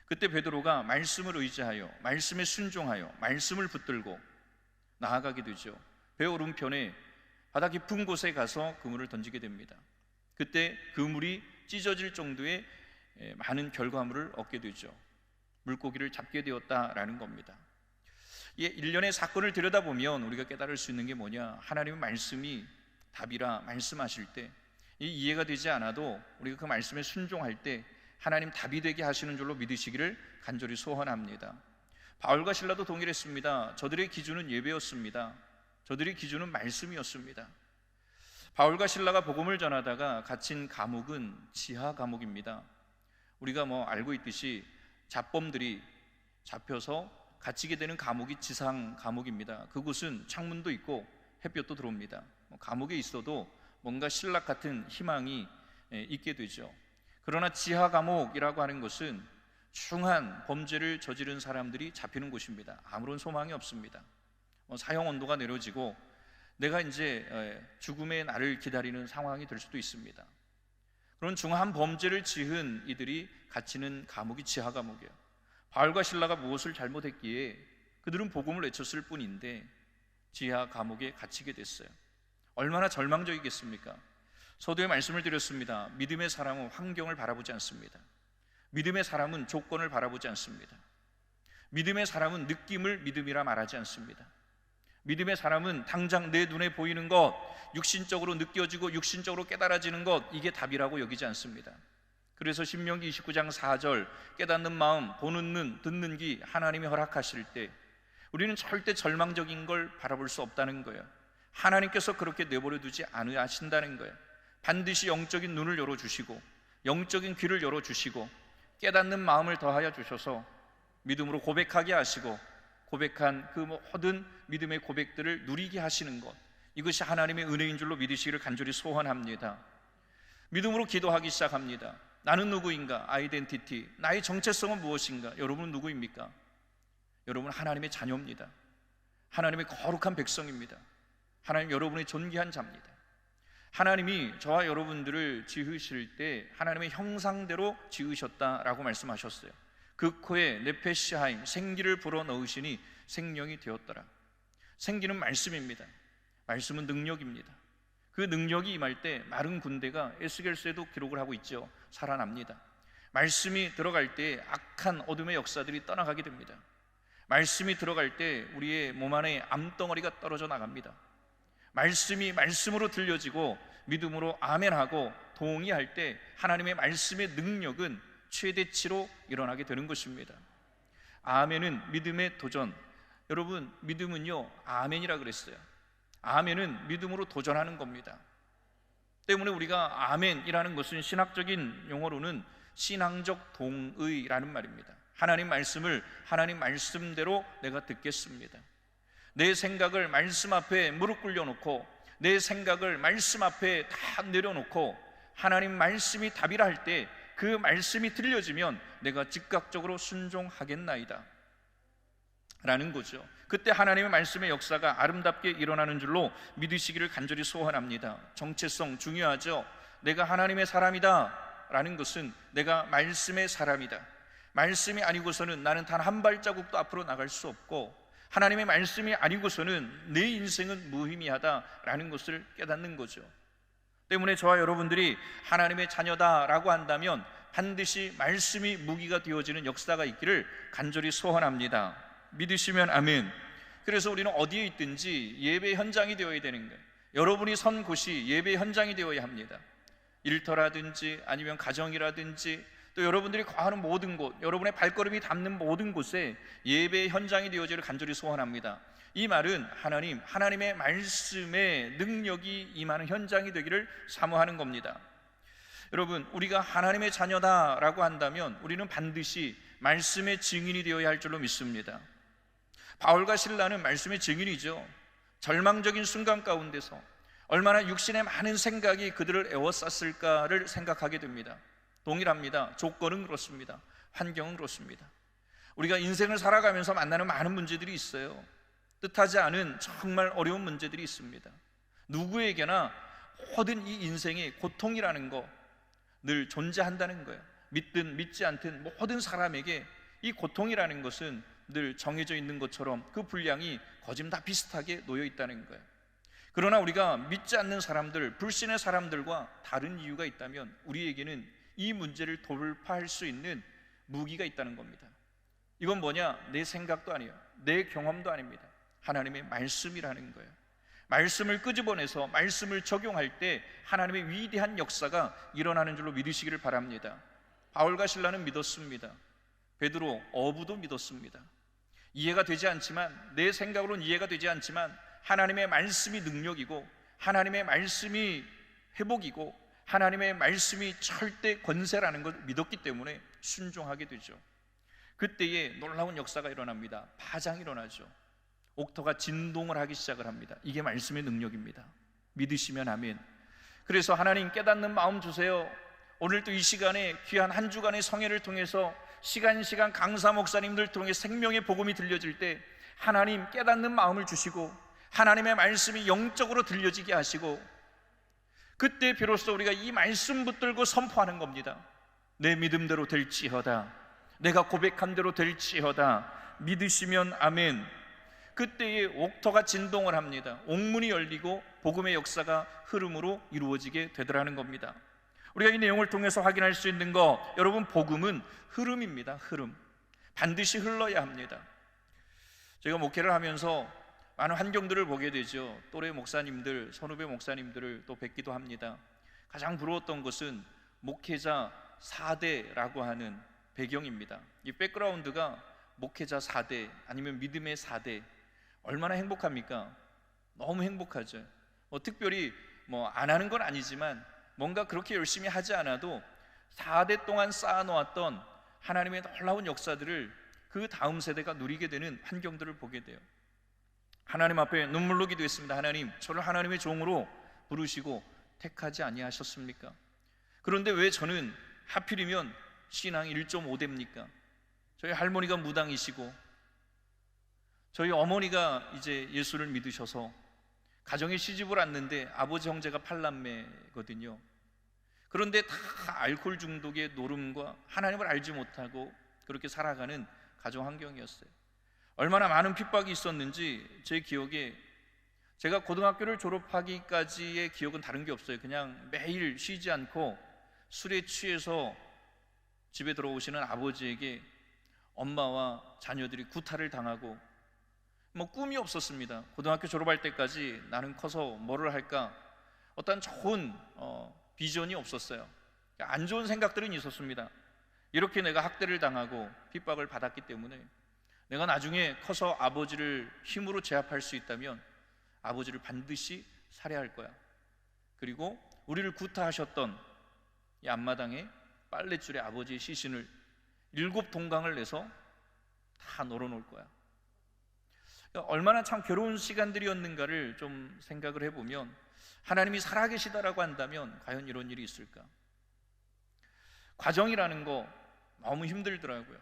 그때 베드로가 말씀을 의지하여 말씀에 순종하여 말씀을 붙들고 나아가게 되죠. 배 오른편에 바다 깊은 곳에 가서 그물을 던지게 됩니다. 그때 그물이 찢어질 정도의 많은 결과물을 얻게 되죠. 물고기를 잡게 되었다라는 겁니다. 이 일련의 사건을 들여다보면 우리가 깨달을 수 있는 게 뭐냐, 하나님의 말씀이 답이라 말씀하실 때 이 이해가 되지 않아도 우리가 그 말씀에 순종할 때 하나님 답이 되게 하시는 줄로 믿으시기를 간절히 소원합니다. 바울과 실라도 동일했습니다. 저들의 기준은 예배였습니다. 저들의 기준은 말씀이었습니다. 바울과 실라가 복음을 전하다가 갇힌 감옥은 지하 감옥입니다. 우리가 알고 있듯이 잡범들이 잡혀서 갇히게 되는 감옥이 지상 감옥입니다. 그곳은 창문도 있고 햇볕도 들어옵니다. 감옥에 있어도 뭔가 신락 같은 희망이 있게 되죠. 그러나 지하 감옥이라고 하는 것은 중한 범죄를 저지른 사람들이 잡히는 곳입니다. 아무런 소망이 없습니다. 사형 온도가 내려지고 내가 이제 죽음의 날을 기다리는 상황이 될 수도 있습니다. 그런 중한 범죄를 지은 이들이 갇히는 감옥이 지하 감옥이에요. 바울과 실라가 무엇을 잘못했기에 그들은 복음을 외쳤을 뿐인데 지하 감옥에 갇히게 됐어요. 얼마나 절망적이겠습니까? 서두에 말씀을 드렸습니다. 믿음의 사람은 환경을 바라보지 않습니다. 믿음의 사람은 조건을 바라보지 않습니다. 믿음의 사람은 느낌을 믿음이라 말하지 않습니다. 믿음의 사람은 당장 내 눈에 보이는 것, 육신적으로 느껴지고 육신적으로 깨달아지는 것, 이게 답이라고 여기지 않습니다. 그래서 신명기 29장 4절 깨닫는 마음, 보는 눈, 듣는 귀 하나님이 허락하실 때 우리는 절대 절망적인 걸 바라볼 수 없다는 거예요. 하나님께서 그렇게 내버려 두지 않으신다는 거예요. 반드시 영적인 눈을 열어주시고 영적인 귀를 열어주시고 깨닫는 마음을 더하여 주셔서 믿음으로 고백하게 하시고 고백한 그 모든 믿음의 고백들을 누리게 하시는 것, 이것이 하나님의 은혜인 줄로 믿으시기를 간절히 소원합니다. 믿음으로 기도하기 시작합니다. 나는 누구인가? 아이덴티티, 나의 정체성은 무엇인가? 여러분은 누구입니까? 여러분은 하나님의 자녀입니다. 하나님의 거룩한 백성입니다. 하나님 여러분의 존귀한 자입니다. 하나님이 저와 여러분들을 지으실 때 하나님의 형상대로 지으셨다라고 말씀하셨어요. 그 코에 네페시하임, 생기를 불어넣으시니 생명이 되었더라. 생기는 말씀입니다. 말씀은 능력입니다. 그 능력이 임할 때 마른 군대가 에스겔서에도 기록을 하고 있죠. 살아납니다. 말씀이 들어갈 때 악한 어둠의 역사들이 떠나가게 됩니다. 말씀이 들어갈 때 우리의 몸 안에 암덩어리가 떨어져 나갑니다. 말씀이 말씀으로 들려지고 믿음으로 아멘하고 동의할 때 하나님의 말씀의 능력은 최대치로 일어나게 되는 것입니다. 아멘은 믿음의 도전. 여러분, 믿음은요 아멘이라 그랬어요. 아멘은 믿음으로 도전하는 겁니다. 때문에 우리가 아멘이라는 것은 신학적인 용어로는 신앙적 동의라는 말입니다. 하나님 말씀을 하나님 말씀대로 내가 듣겠습니다. 내 생각을 말씀 앞에 무릎 꿇려놓고 내 생각을 말씀 앞에 다 내려놓고 하나님 말씀이 답이라 할 때 그 말씀이 들려지면 내가 즉각적으로 순종하겠나이다 라는 거죠. 그때 하나님의 말씀의 역사가 아름답게 일어나는 줄로 믿으시기를 간절히 소원합니다. 정체성 중요하죠. 내가 하나님의 사람이다 라는 것은 내가 말씀의 사람이다. 말씀이 아니고서는 나는 단 한 발자국도 앞으로 나갈 수 없고 하나님의 말씀이 아니고서는 내 인생은 무의미하다라는 것을 깨닫는 거죠. 때문에 저와 여러분들이 하나님의 자녀다라고 한다면 반드시 말씀이 무기가 되어지는 역사가 있기를 간절히 소원합니다. 믿으시면 아멘. 그래서 우리는 어디에 있든지 예배 현장이 되어야 되는 거예요. 여러분이 선 곳이 예배 현장이 되어야 합니다. 일터라든지 아니면 가정이라든지 또 여러분들이 거하는 모든 곳, 여러분의 발걸음이 닿는 모든 곳에 예배의 현장이 되어지기를 간절히 소원합니다. 이 말은 하나님의 말씀의 능력이 임하는 현장이 되기를 사모하는 겁니다. 여러분, 우리가 하나님의 자녀다라고 한다면 우리는 반드시 말씀의 증인이 되어야 할 줄로 믿습니다. 바울과 실라는 말씀의 증인이죠. 절망적인 순간 가운데서 얼마나 육신의 많은 생각이 그들을 에워쌌을까를 생각하게 됩니다. 동일합니다. 조건은 그렇습니다. 환경은 그렇습니다. 우리가 인생을 살아가면서 만나는 많은 문제들이 있어요. 뜻하지 않은 정말 어려운 문제들이 있습니다. 누구에게나 모든 이 인생의 고통이라는 거 늘 존재한다는 거예요. 믿든 믿지 않든 모든 사람에게 이 고통이라는 것은 늘 정해져 있는 것처럼 그 분량이 거진 다 비슷하게 놓여 있다는 거예요. 그러나 우리가 믿지 않는 사람들, 불신의 사람들과 다른 이유가 있다면 우리에게는 이 문제를 돌파할 수 있는 무기가 있다는 겁니다. 이건 뭐냐? 내 생각도 아니에요. 내 경험도 아닙니다. 하나님의 말씀이라는 거예요. 말씀을 끄집어내서 말씀을 적용할 때 하나님의 위대한 역사가 일어나는 줄로 믿으시기를 바랍니다. 바울과 실라는 믿었습니다. 베드로, 어부도 믿었습니다. 이해가 되지 않지만, 내 생각으로는 이해가 되지 않지만 하나님의 말씀이 능력이고 하나님의 말씀이 회복이고 하나님의 말씀이 절대 권세라는 걸 믿었기 때문에 순종하게 되죠. 그때에 놀라운 역사가 일어납니다. 파장이 일어나죠. 옥토가 진동을 하기 시작을 합니다. 이게 말씀의 능력입니다. 믿으시면 아멘. 그래서 하나님 깨닫는 마음 주세요. 오늘도 이 시간에 귀한 한 주간의 성회를 통해서 시간 강사 목사님들 통해 생명의 복음이 들려질 때 하나님 깨닫는 마음을 주시고 하나님의 말씀이 영적으로 들려지게 하시고, 그때 비로소 우리가 이 말씀 붙들고 선포하는 겁니다. 내 믿음대로 될지어다, 내가 고백한 대로 될지어다. 믿으시면 아멘. 그때에 옥토가 진동을 합니다. 옥문이 열리고 복음의 역사가 흐름으로 이루어지게 되더라는 겁니다. 우리가 이 내용을 통해서 확인할 수 있는 거, 여러분, 복음은 흐름입니다. 흐름. 반드시 흘러야 합니다. 제가 목회를 하면서 많은 환경들을 보게 되죠. 또래 목사님들, 선후배 목사님들을 또 뵙기도 합니다. 가장 부러웠던 것은 목회자 4대라고 하는 배경입니다. 이 백그라운드가 목회자 4대 아니면 믿음의 4대, 얼마나 행복합니까? 너무 행복하죠. 특별히 안 하는 건 아니지만 뭔가 그렇게 열심히 하지 않아도 4대 동안 쌓아놓았던 하나님의 놀라운 역사들을 그 다음 세대가 누리게 되는 환경들을 보게 돼요. 하나님 앞에 눈물로 기도했습니다. 하나님, 저를 하나님의 종으로 부르시고 택하지 아니하셨습니까? 그런데 왜 저는 하필이면 신앙이 1.5대입니까? 저희 할머니가 무당이시고 저희 어머니가 이제 예수를 믿으셔서 가정에 시집을 왔는데 아버지 형제가 8남매거든요. 그런데 다 알코올 중독의 노름과 하나님을 알지 못하고 그렇게 살아가는 가정 환경이었어요. 얼마나 많은 핍박이 있었는지 제 기억에, 제가 고등학교를 졸업하기까지의 기억은 다른 게 없어요. 그냥 매일 쉬지 않고 술에 취해서 집에 들어오시는 아버지에게 엄마와 자녀들이 구타를 당하고 꿈이 없었습니다. 고등학교 졸업할 때까지 나는 커서 뭐를 할까, 어떤 좋은 비전이 없었어요. 안 좋은 생각들은 있었습니다. 이렇게 내가 학대를 당하고 핍박을 받았기 때문에 내가 나중에 커서 아버지를 힘으로 제압할 수 있다면 아버지를 반드시 살해할 거야. 그리고 우리를 구타하셨던 이 앞마당에 빨랫줄에 아버지의 시신을 7동강을 내서 다 널어놓을 거야. 얼마나 참 괴로운 시간들이었는가를 좀 생각을 해보면, 하나님이 살아계시다라고 한다면 과연 이런 일이 있을까? 과정이라는 거 너무 힘들더라고요.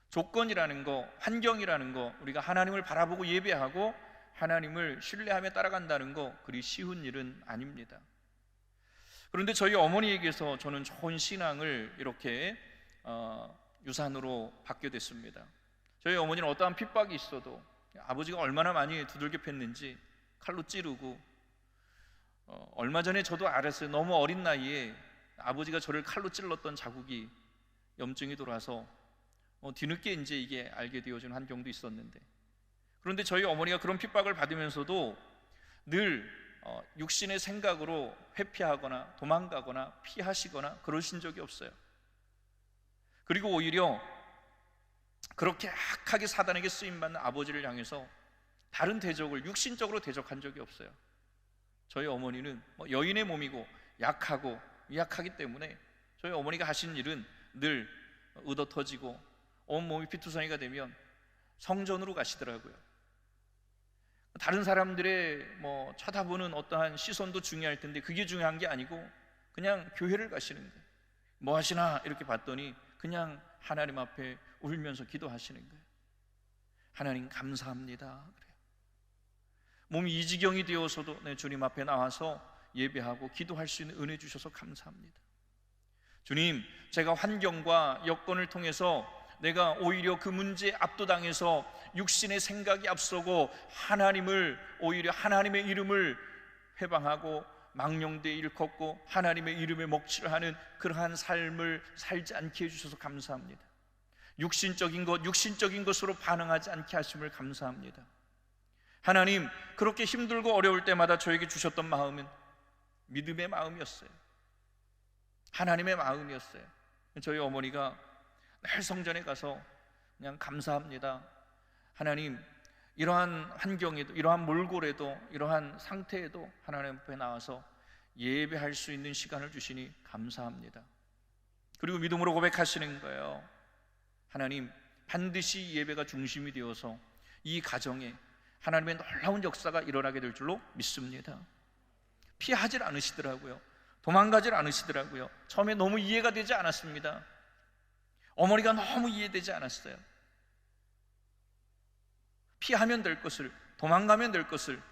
조건이라는 거, 환경이라는 거, 우리가 하나님을 바라보고 예배하고 하나님을 신뢰하며 따라간다는 거, 그리 쉬운 일은 아닙니다. 그런데 저희 어머니에게서 저는 좋은 신앙을 이렇게 유산으로 받게 됐습니다. 저희 어머니는 어떠한 핍박이 있어도 아버지가 얼마나 많이 두들겨 팼는지 칼로 찌르고, 얼마 전에 저도 알았어요. 너무 어린 나이에 아버지가 저를 칼로 찔렀던 자국이 염증이 돌아서 뒤늦게 이제 이게 알게 되어진 환경도 있었는데, 그런데 저희 어머니가 그런 핍박을 받으면서도 늘 육신의 생각으로 회피하거나 도망가거나 피하시거나 그러신 적이 없어요. 그리고 오히려 그렇게 악하게 사단에게 쓰임받는 아버지를 향해서 다른 대적을 육신적으로 대적한 적이 없어요. 저희 어머니는 여인의 몸이고 약하고 미약하기 때문에 저희 어머니가 하신 일은 늘 의도 터지고 온몸이 피투성이가 되면 성전으로 가시더라고요. 다른 사람들의 쳐다보는 어떠한 시선도 중요할 텐데 그게 중요한 게 아니고 그냥 교회를 가시는 거예요. 뭐 하시나 이렇게 봤더니 그냥 하나님 앞에 울면서 기도하시는 거예요. 하나님 감사합니다. 그래요. 몸이 이 지경이 되어서도 내 주님 앞에 나와서 예배하고 기도할 수 있는 은혜 주셔서 감사합니다. 주님, 제가 환경과 여건을 통해서 내가 오히려 그 문제에 압도당해서 육신의 생각이 앞서고 하나님을, 오히려 하나님의 이름을 회방하고 망령되이 일컫고 하나님의 이름에 먹칠을 하는 그러한 삶을 살지 않게 해주셔서 감사합니다. 육신적인 것으로 반응하지 않게 하심을 감사합니다. 하나님, 그렇게 힘들고 어려울 때마다 저에게 주셨던 마음은 믿음의 마음이었어요. 하나님의 마음이었어요. 저희 어머니가 늘 성전에 가서 그냥 감사합니다. 하나님, 이러한 환경에도, 이러한 몰골에도, 이러한 상태에도 하나님 앞에 나와서 예배할 수 있는 시간을 주시니 감사합니다. 그리고 믿음으로 고백하시는 거예요. 하나님, 반드시 예배가 중심이 되어서 이 가정에 하나님의 놀라운 역사가 일어나게 될 줄로 믿습니다. 피하질 않으시더라고요. 도망가질 않으시더라고요. 처음에 너무 이해가 되지 않았습니다. 어머니가 너무 이해되지 않았어요. 피하면 될 것을, 도망가면 될 것을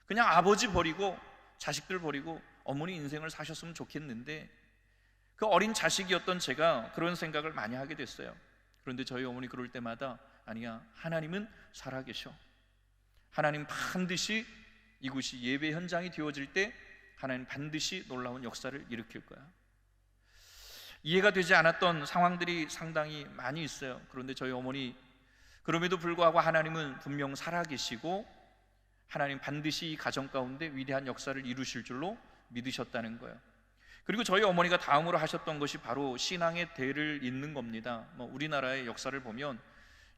그냥 아버지 버리고 자식들 버리고 어머니 인생을 사셨으면 좋겠는데, 그 어린 자식이었던 제가 그런 생각을 많이 하게 됐어요. 그런데 저희 어머니 그럴 때마다, 아니야, 하나님은 살아계셔. 하나님 반드시 이곳이 예배 현장이 되어질 때 하나님 반드시 놀라운 역사를 일으킬 거야. 이해가 되지 않았던 상황들이 상당히 많이 있어요. 그런데 저희 어머니, 그럼에도 불구하고 하나님은 분명 살아계시고 하나님 반드시 이 가정 가운데 위대한 역사를 이루실 줄로 믿으셨다는 거예요. 그리고 저희 어머니가 다음으로 하셨던 것이 바로 신앙의 대를 잇는 겁니다. 우리나라의 역사를 보면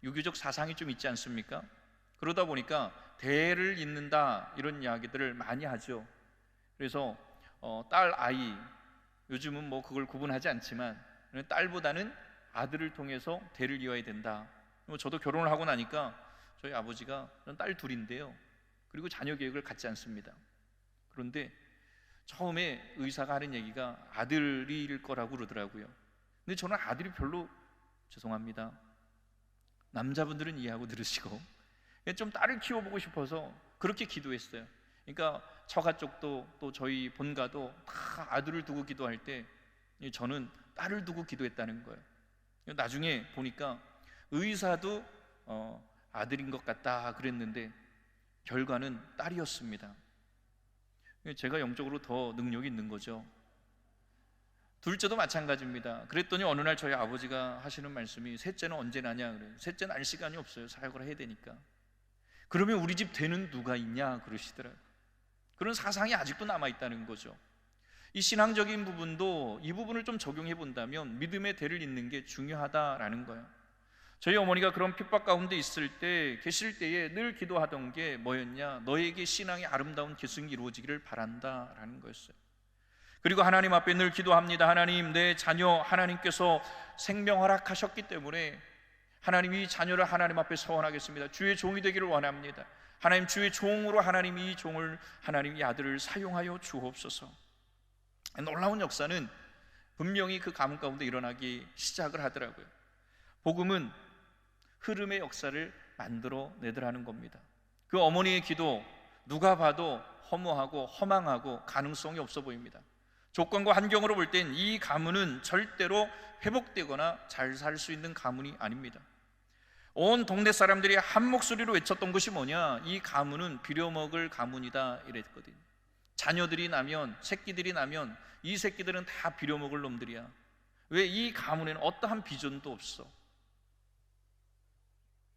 유교적 사상이 좀 있지 않습니까? 그러다 보니까 대를 잇는다, 이런 이야기들을 많이 하죠. 그래서 딸, 아이, 요즘은 뭐 그걸 구분하지 않지만 딸보다는 아들을 통해서 대를 이어야 된다. 저도 결혼을 하고 나니까 저희 아버지가, 저는 딸 둘인데요, 그리고 자녀 계획을 갖지 않습니다. 그런데 처음에 의사가 하는 얘기가 아들일 거라고 그러더라고요. 근데 저는 아들이 별로, 죄송합니다, 남자분들은 이해하고 들으시고, 좀 딸을 키워보고 싶어서 그렇게 기도했어요. 그러니까 처가 쪽도 또 저희 본가도 다 아들을 두고 기도할 때 저는 딸을 두고 기도했다는 거예요. 나중에 보니까 의사도 아들인 것 같다 그랬는데 결과는 딸이었습니다. 제가 영적으로 더 능력이 있는 거죠. 둘째도 마찬가지입니다. 그랬더니 어느 날 저희 아버지가 하시는 말씀이, 셋째는 언제 나냐 그래요. 셋째 날 시간이 없어요. 사역을 해야 되니까. 그러면 우리 집 대는 누가 있냐 그러시더라고요. 그런 사상이 아직도 남아있다는 거죠. 이 신앙적인 부분도 이 부분을 좀 적용해 본다면 믿음의 대를 잇는 게 중요하다라는 거예요. 저희 어머니가 그런 핍박 가운데 계실 때에 늘 기도하던 게 뭐였냐, 너에게 신앙의 아름다운 계승이 이루어지기를 바란다라는 거였어요. 그리고 하나님 앞에 늘 기도합니다. 하나님, 내 자녀 하나님께서 생명 허락하셨기 때문에 하나님, 이 자녀를 하나님 앞에 서원하겠습니다. 주의 종이 되기를 원합니다. 하나님, 주의 종으로 하나님 이 종을, 하나님 이 아들을 사용하여 주옵소서. 놀라운 역사는 분명히 그 가문 가운데 일어나기 시작을 하더라고요. 복음은 흐름의 역사를 만들어내더라는 겁니다. 그 어머니의 기도, 누가 봐도 허무하고 허망하고 가능성이 없어 보입니다. 조건과 환경으로 볼 땐 이 가문은 절대로 회복되거나 잘 살 수 있는 가문이 아닙니다. 온 동네 사람들이 한 목소리로 외쳤던 것이 뭐냐, 이 가문은 빌어먹을 가문이다 이랬거든요. 자녀들이 나면, 새끼들이 나면 이 새끼들은 다 빌어먹을 놈들이야. 왜? 이 가문에는 어떠한 비전도 없어.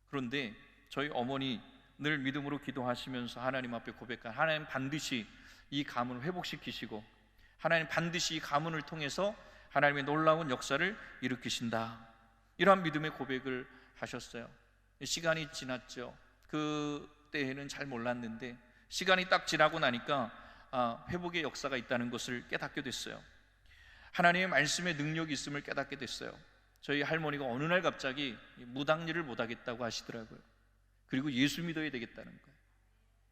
그런데 저희 어머니 늘 믿음으로 기도하시면서 하나님 앞에 고백한, 하나님 반드시 이 가문을 회복시키시고 하나님 반드시 이 가문을 통해서 하나님의 놀라운 역사를 일으키신다, 이러한 믿음의 고백을 하셨어요. 시간이 지났죠. 그 때에는 잘 몰랐는데 시간이 딱 지나고 나니까 회복의 역사가 있다는 것을 깨닫게 됐어요. 하나님의 말씀의 능력이 있음을 깨닫게 됐어요. 저희 할머니가 어느 날 갑자기 무당일을 못하겠다고 하시더라고요. 그리고 예수 믿어야 되겠다는 거예요.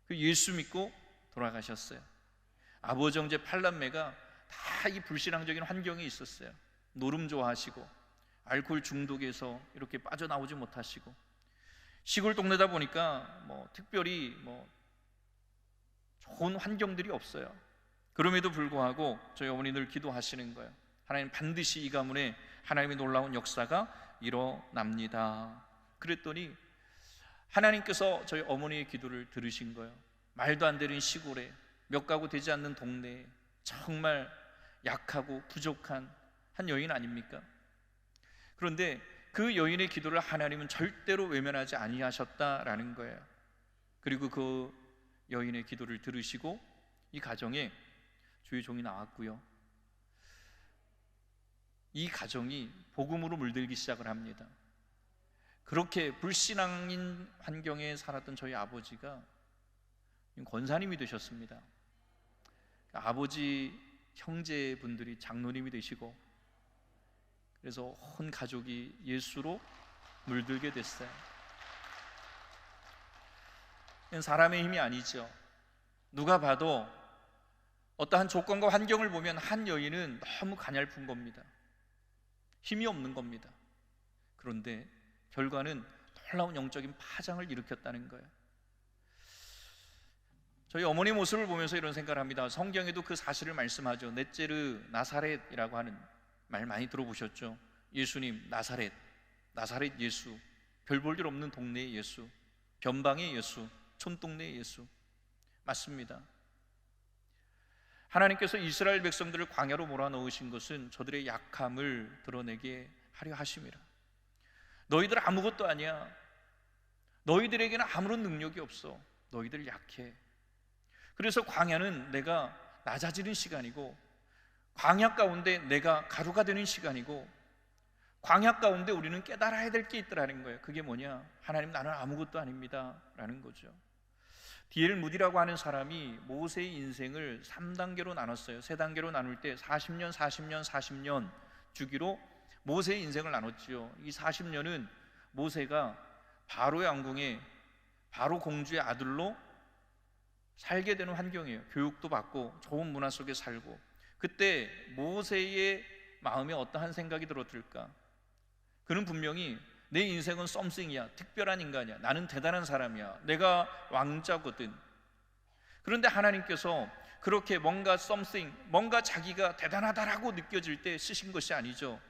그 예수 믿고 돌아가셨어요. 아버지, 형제 8남매가 다 이 불신앙적인 환경에 있었어요. 노름 좋아하시고 알코올 중독에서 이렇게 빠져나오지 못하시고, 시골 동네다 보니까 특별히 좋은 환경들이 없어요. 그럼에도 불구하고 저희 어머니 늘 기도하시는 거예요. 하나님 반드시 이 가문에 하나님의 놀라운 역사가 일어납니다. 그랬더니 하나님께서 저희 어머니의 기도를 들으신 거예요. 말도 안 되는 시골에, 몇 가구 되지 않는 동네에 정말 약하고 부족한 한 여인 아닙니까? 그런데 그 여인의 기도를 하나님은 절대로 외면하지 아니하셨다라는 거예요. 그리고 그 여인의 기도를 들으시고 이 가정에 주의 종이 나왔고요, 이 가정이 복음으로 물들기 시작을 합니다. 그렇게 불신앙인 환경에 살았던 저희 아버지가 권사님이 되셨습니다. 아버지 형제분들이 장로님이 되시고, 그래서 온 가족이 예수로 물들게 됐어요. 사람의 힘이 아니죠. 누가 봐도 어떠한 조건과 환경을 보면 한 여인은 너무 가냘픈 겁니다. 힘이 없는 겁니다. 그런데 결과는 놀라운 영적인 파장을 일으켰다는 거예요. 저희 어머니 모습을 보면서 이런 생각을 합니다. 성경에도 그 사실을 말씀하죠. 넷제르 나사렛이라고 하는 말 많이 들어보셨죠? 예수님 나사렛, 나사렛 예수, 별 볼 일 없는 동네의 예수, 변방의 예수, 촌동네의 예수. 맞습니다. 하나님께서 이스라엘 백성들을 광야로 몰아넣으신 것은 저들의 약함을 드러내게 하려 하심이라. 너희들 아무것도 아니야. 너희들에게는 아무런 능력이 없어. 너희들 약해. 그래서 광야는 내가 낮아지는 시간이고, 광야 가운데 내가 가루가 되는 시간이고, 광야 가운데 우리는 깨달아야 될 게 있더라는 거예요. 그게 뭐냐? 하나님, 나는 아무것도 아닙니다 라는 거죠. D.L. 무디라고 하는 사람이 모세의 인생을 3단계로 나눴어요. 3단계로 나눌 때 40년, 40년, 40년 주기로 모세의 인생을 나눴지요. 이 40년은 모세가 바로의 왕궁에 바로 공주의 아들로 살게 되는 환경이에요. 교육도 받고 좋은 문화 속에 살고. 그때 모세의 마음에 어떠한 생각이 들었을까? 그는 분명히 내 인생은 썸씽이야, 특별한 인간이야, 나는 대단한 사람이야, 내가 왕자거든. 그런데 하나님께서 그렇게 뭔가 썸씽, 뭔가 자기가 대단하다라고 느껴질 때 쓰신 것이 아니죠.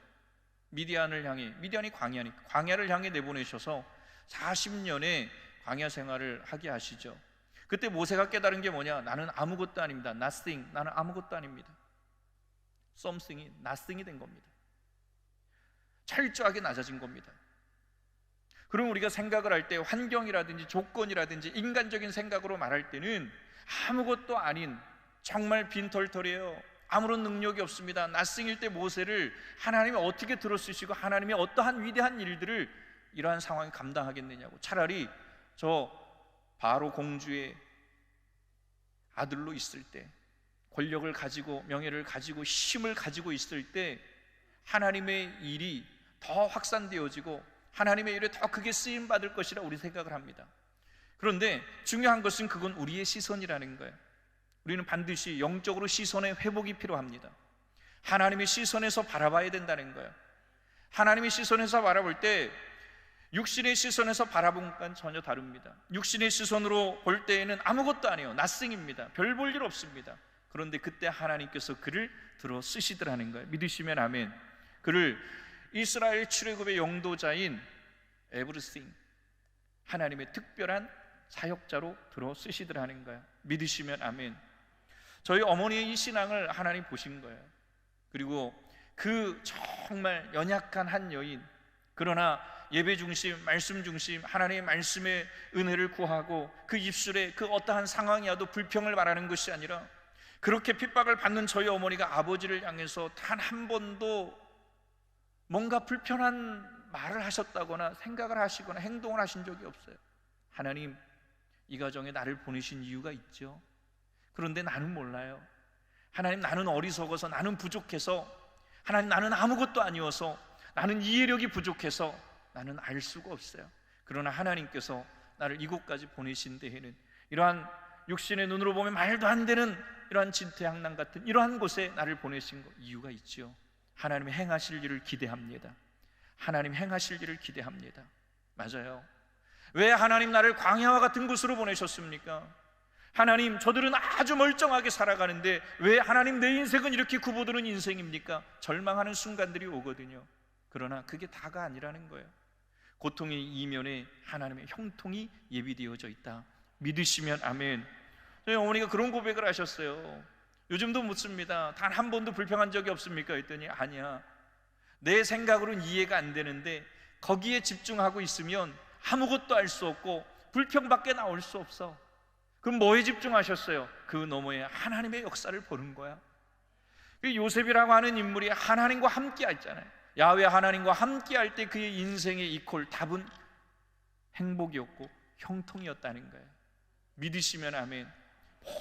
미디안을 향해, 미디안이 광야니까 광야를 향해 내보내셔서 40년의 광야 생활을 하게 하시죠. 그때 모세가 깨달은 게 뭐냐? 나는 아무것도 아닙니다. nothing, 나는 아무것도 아닙니다. something이 nothing이 된 겁니다. 철저하게 낮아진 겁니다. 그럼 우리가 생각을 할 때 환경이라든지 조건이라든지 인간적인 생각으로 말할 때는 아무것도 아닌 정말 빈털털이에요. 아무런 능력이 없습니다. nothing일 때 모세를 하나님이 어떻게 들어쓰시고 하나님이 어떠한 위대한 일들을 이러한 상황에 감당하겠느냐고. 차라리 저 바로 공주의 아들로 있을 때, 권력을 가지고 명예를 가지고 힘을 가지고 있을 때 하나님의 일이 더 확산되어지고 하나님의 일에 더 크게 쓰임받을 것이라 우리 생각을 합니다. 그런데 중요한 것은 그건 우리의 시선이라는 거예요. 우리는 반드시 영적으로 시선의 회복이 필요합니다. 하나님의 시선에서 바라봐야 된다는 거예요. 하나님의 시선에서 바라볼 때 육신의 시선에서 바라본 건 전혀 다릅니다. 육신의 시선으로 볼 때에는 아무것도 아니에요. 낯생입니다. 별 볼 일 없습니다. 그런데 그때 하나님께서 그를 들어 쓰시더라는 거예요. 믿으시면 아멘. 그를 이스라엘 출애굽의 영도자인 에브리싱, 하나님의 특별한 사역자로 들어 쓰시더라는 거예요. 믿으시면 아멘. 저희 어머니의 이 신앙을 하나님 보신 거예요. 그리고 그 정말 연약한 한 여인, 그러나 예배 중심, 말씀 중심, 하나님의 말씀의 은혜를 구하고 그 입술에 그 어떠한 상황이 와도 불평을 말하는 것이 아니라 그렇게 핍박을 받는 저희 어머니가 아버지를 향해서 단 한 번도 뭔가 불편한 말을 하셨다거나 생각을 하시거나 행동을 하신 적이 없어요. 하나님, 이 가정에 나를 보내신 이유가 있죠. 그런데 나는 몰라요. 하나님, 나는 어리석어서, 나는 부족해서, 하나님, 나는 아무것도 아니어서, 나는 이해력이 부족해서 나는 알 수가 없어요. 그러나 하나님께서 나를 이곳까지 보내신 데에는 이러한 육신의 눈으로 보면 말도 안 되는 이러한 진퇴양난 같은 이러한 곳에 나를 보내신 이유가 있죠. 하나님이 행하실 일을 기대합니다. 하나님 행하실 일을 기대합니다. 맞아요. 왜 하나님 나를 광야와 같은 곳으로 보내셨습니까? 하나님, 저들은 아주 멀쩡하게 살아가는데 왜 하나님 내 인생은 이렇게 굽어드는 인생입니까? 절망하는 순간들이 오거든요. 그러나 그게 다가 아니라는 거예요. 고통의 이면에 하나님의 형통이 예비되어져 있다. 믿으시면 아멘. 저희 어머니가 그런 고백을 하셨어요. 요즘도 묻습니다. 단 한 번도 불평한 적이 없습니까? 했더니 아니야. 내 생각으로는 이해가 안 되는데 거기에 집중하고 있으면 아무것도 알 수 없고 불평밖에 나올 수 없어. 그럼 뭐에 집중하셨어요? 그 너머에 하나님의 역사를 보는 거야. 요셉이라고 하는 인물이 하나님과 함께 했잖아요. 야훼 하나님과 함께 할 때 그의 인생의 이퀄 답은 행복이었고 형통이었다는 거예요. 믿으시면 아멘.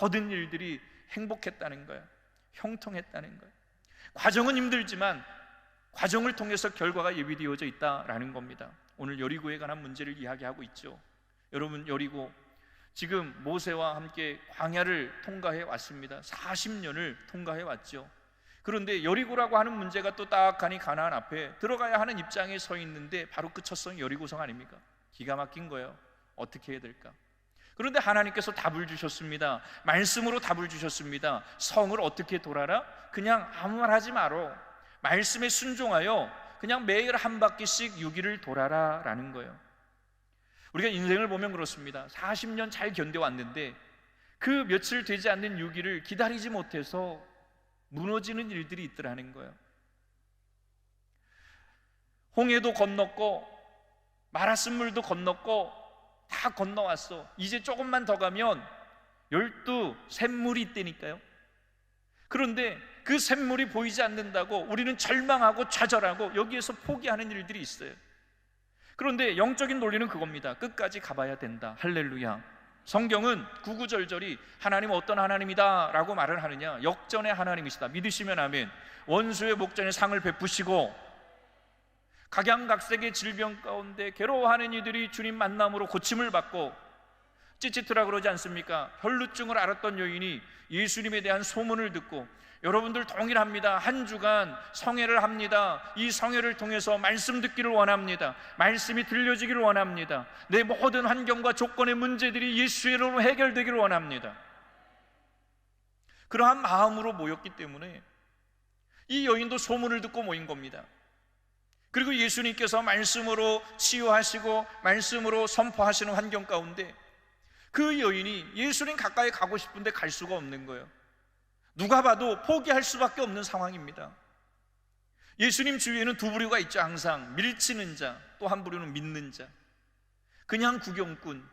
모든 일들이 행복했다는 거예요. 형통했다는 거예요. 과정은 힘들지만 과정을 통해서 결과가 예비되어져 있다라는 겁니다. 오늘 여리고에 관한 문제를 이야기하고 있죠. 여러분, 여리고 지금 모세와 함께 광야를 통과해 왔습니다. 40년을 통과해 왔죠. 그런데 여리고라고 하는 문제가 또 딱하니 가나안 앞에 들어가야 하는 입장에 서 있는데 바로 그 첫성 여리고성 아닙니까? 기가 막힌 거예요. 어떻게 해야 될까? 그런데 하나님께서 답을 주셨습니다. 말씀으로 답을 주셨습니다. 성을 어떻게 돌아라? 그냥 아무 말 하지 마라. 말씀에 순종하여 그냥 매일 한 바퀴씩 6일을 돌아라 라는 거예요. 우리가 인생을 보면 그렇습니다. 40년 잘 견뎌왔는데 그 며칠 되지 않는 6일을 기다리지 못해서 무너지는 일들이 있더라는 거예요. 홍해도 건넜고 마라스물도 건넜고 다 건너왔어. 이제 조금만 더 가면 12 샘물이 있다니까요. 그런데 그 샘물이 보이지 않는다고 우리는 절망하고 좌절하고 여기에서 포기하는 일들이 있어요. 그런데 영적인 논리는 그겁니다. 끝까지 가봐야 된다. 할렐루야. 성경은 구구절절이 하나님은 어떤 하나님이다 라고 말을 하느냐? 역전의 하나님이시다. 믿으시면 아멘. 원수의 목전에 상을 베푸시고 각양각색의 질병 가운데 괴로워하는 이들이 주님 만남으로 고침을 받고 찌찌트라 그러지 않습니까? 혈루증을 앓았던 여인이 예수님에 대한 소문을 듣고 여러분들 동일합니다. 한 주간 성회를 합니다. 이 성회를 통해서 말씀 듣기를 원합니다. 말씀이 들려지기를 원합니다. 내 모든 환경과 조건의 문제들이 예수의 이름으로 해결되기를 원합니다. 그러한 마음으로 모였기 때문에 이 여인도 소문을 듣고 모인 겁니다. 그리고 예수님께서 말씀으로 치유하시고 말씀으로 선포하시는 환경 가운데 그 여인이 예수님 가까이 가고 싶은데 갈 수가 없는 거예요. 누가 봐도 포기할 수밖에 없는 상황입니다. 예수님 주위에는 두 부류가 있죠. 항상 밀치는 자, 또 한 부류는 믿는 자, 그냥 구경꾼,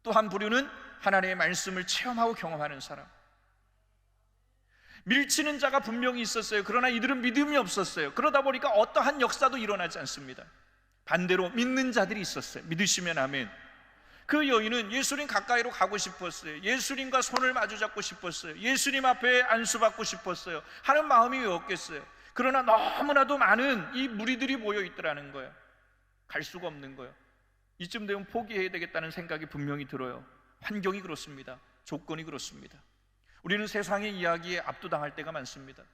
또 한 부류는 하나님의 말씀을 체험하고 경험하는 사람. 밀치는 자가 분명히 있었어요. 그러나 이들은 믿음이 없었어요. 그러다 보니까 어떠한 역사도 일어나지 않습니다. 반대로 믿는 자들이 있었어요. 믿으시면 아멘. 그 여인은 예수님 가까이로 가고 싶었어요. 예수님과 손을 마주 잡고 싶었어요. 예수님 앞에 안수받고 싶었어요. 하는 마음이 왜 없겠어요? 그러나 너무나도 많은 이 무리들이 모여 있더라는 거예요. 갈 수가 없는 거예요. 이쯤 되면 포기해야 되겠다는 생각이 분명히 들어요. 환경이 그렇습니다. 조건이 그렇습니다. 우리는 세상의 이야기에 압도당할 때가 많습니다.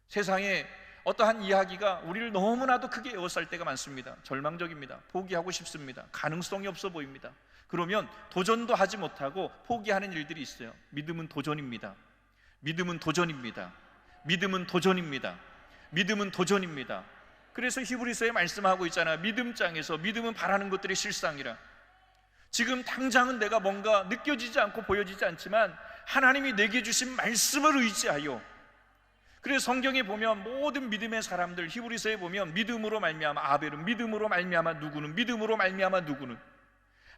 세상에 어떠한 이야기가 우리를 너무나도 크게 에워쌀 때가 많습니다. 절망적입니다. 포기하고 싶습니다. 가능성이 없어 보입니다. 그러면 도전도 하지 못하고 포기하는 일들이 있어요. 믿음은 도전입니다. 믿음은 도전입니다. 믿음은 도전입니다. 믿음은 도전입니다. 그래서 히브리서에 말씀하고 있잖아. 믿음장에서 믿음은 바라는 것들의 실상이라. 지금 당장은 내가 뭔가 느껴지지 않고 보여지지 않지만 하나님이 내게 주신 말씀을 의지하여, 그래서 성경에 보면 모든 믿음의 사람들, 히브리서에 보면 믿음으로 말미암아 아벨은, 믿음으로 말미암아 누구는, 믿음으로 말미암아 누구는,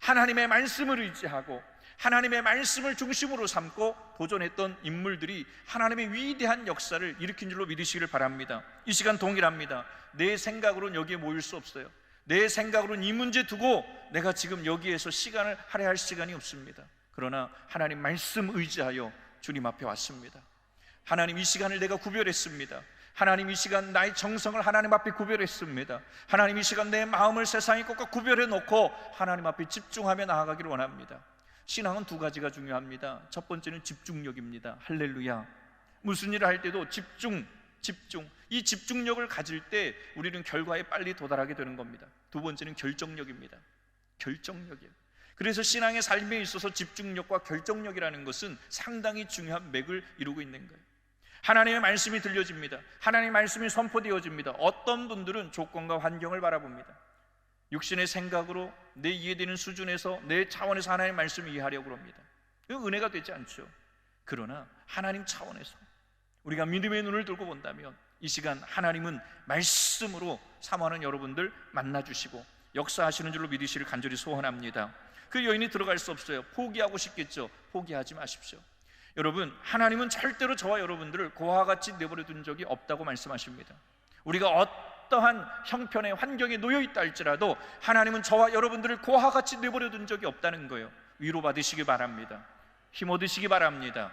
하나님의 말씀을 의지하고 하나님의 말씀을 중심으로 삼고 도전했던 인물들이 하나님의 위대한 역사를 일으킨 줄로 믿으시기를 바랍니다. 이 시간 동일합니다. 내 생각으로는 여기에 모일 수 없어요. 내 생각으로는 이 문제 두고 내가 지금 여기에서 시간을 할애할 시간이 없습니다. 그러나 하나님 말씀 의지하여 주님 앞에 왔습니다. 하나님, 이 시간을 내가 구별했습니다. 하나님, 이 시간 나의 정성을 하나님 앞에 구별했습니다. 하나님, 이 시간 내 마음을 세상의 것과 구별해 놓고 하나님 앞에 집중하며 나아가기를 원합니다. 신앙은 두 가지가 중요합니다. 첫 번째는 집중력입니다. 할렐루야. 무슨 일을 할 때도 집중. 이 집중력을 가질 때 우리는 결과에 빨리 도달하게 되는 겁니다. 두 번째는 결정력입니다. 결정력이에요. 그래서 신앙의 삶에 있어서 집중력과 결정력이라는 것은 상당히 중요한 맥을 이루고 있는 거예요. 하나님의 말씀이 들려집니다. 하나님의 말씀이 선포되어집니다. 어떤 분들은 조건과 환경을 바라봅니다. 육신의 생각으로 내 이해되는 수준에서, 내 차원에서 하나님의 말씀을 이해하려고 합니다. 이건 은혜가 되지 않죠. 그러나 하나님 차원에서 우리가 믿음의 눈을 들고 본다면 이 시간 하나님은 말씀으로 사모하는 여러분들 만나주시고 역사하시는 줄로 믿으시를 간절히 소원합니다. 그 여인이 들어갈 수 없어요. 포기하고 싶겠죠. 포기하지 마십시오. 여러분, 하나님은 절대로 저와 여러분들을 고아와 같이 내버려 둔 적이 없다고 말씀하십니다. 우리가 어떠한 형편의 환경에 놓여 있다 할지라도 하나님은 저와 여러분들을 고아와 같이 내버려 둔 적이 없다는 거예요. 위로받으시기 바랍니다. 힘 얻으시기 바랍니다.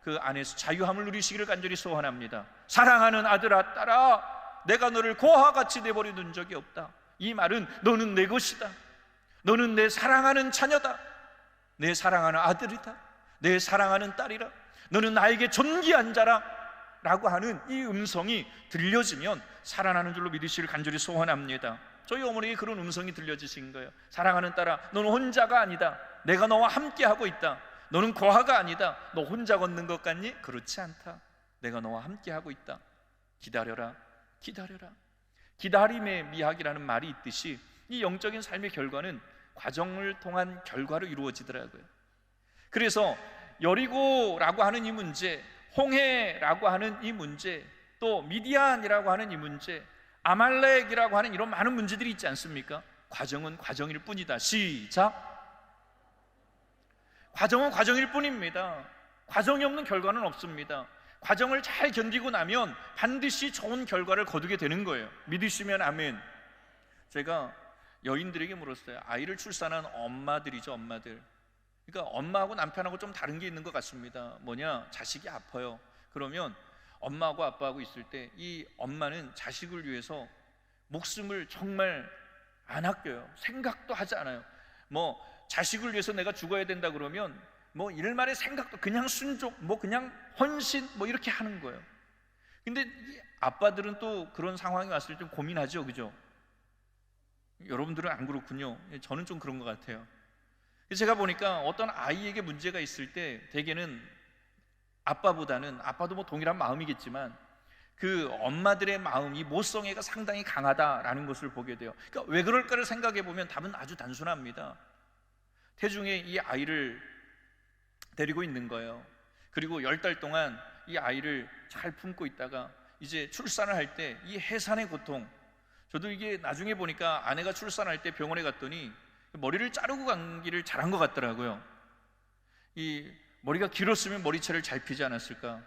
그 안에서 자유함을 누리시기를 간절히 소원합니다. 사랑하는 아들아, 딸아, 내가 너를 고아와 같이 내버려 둔 적이 없다. 이 말은 너는 내 것이다. 너는 내 사랑하는 자녀다. 내 사랑하는 아들이다. 내 사랑하는 딸이라. 너는 나에게 존귀한 자라 라고 하는 이 음성이 들려지면 살아나는 줄로 믿으시기를 간절히 소원합니다. 저희 어머니에게 그런 음성이 들려지신 거예요. 사랑하는 딸아, 너는 혼자가 아니다. 내가 너와 함께하고 있다. 너는 고아가 아니다. 너 혼자 걷는 것 같니? 그렇지 않다. 내가 너와 함께하고 있다. 기다려라, 기다려라. 기다림의 미학이라는 말이 있듯이 이 영적인 삶의 결과는 과정을 통한 결과로 이루어지더라고요. 그래서 여리고라고 하는 이 문제, 홍해라고 하는 이 문제, 또 미디안이라고 하는 이 문제, 아말렉이라고 하는 이런 많은 문제들이 있지 않습니까? 과정은 과정일 뿐이다. 시작. 과정은 과정일 뿐입니다. 과정이 없는 결과는 없습니다. 과정을 잘 견디고 나면 반드시 좋은 결과를 거두게 되는 거예요. 믿으시면 아멘. 제가 여인들에게 물었어요. 아이를 출산한 엄마들이죠, 엄마들. 그러니까 엄마하고 남편하고 좀 다른 게 있는 것 같습니다. 뭐냐, 자식이 아파요. 그러면 엄마하고 아빠하고 있을 때 이 엄마는 자식을 위해서 목숨을 정말 안 아껴요. 생각도 하지 않아요. 뭐 자식을 위해서 내가 죽어야 된다 그러면 뭐 일말의 생각도, 그냥 순종, 뭐 그냥 헌신, 뭐 이렇게 하는 거예요. 근데 이 아빠들은 또 그런 상황이 왔을 때 고민하죠, 그죠? 여러분들은 안 그렇군요. 저는 좀 그런 것 같아요. 제가 보니까 어떤 아이에게 문제가 있을 때 대개는 아빠보다는, 아빠도 뭐 동일한 마음이겠지만 그 엄마들의 마음, 이 모성애가 상당히 강하다라는 것을 보게 돼요. 그러니까 왜 그럴까를 생각해 보면 답은 아주 단순합니다. 태중에 이 아이를 데리고 있는 거예요. 그리고 10달 동안 이 아이를 잘 품고 있다가 이제 출산을 할 때 이 해산의 고통, 저도 이게 나중에 보니까 아내가 출산할 때 병원에 갔더니 머리를 자르고 가기를 잘한 것 같더라고요. 이 머리가 길었으면 머리채를 잘 피지 않았을까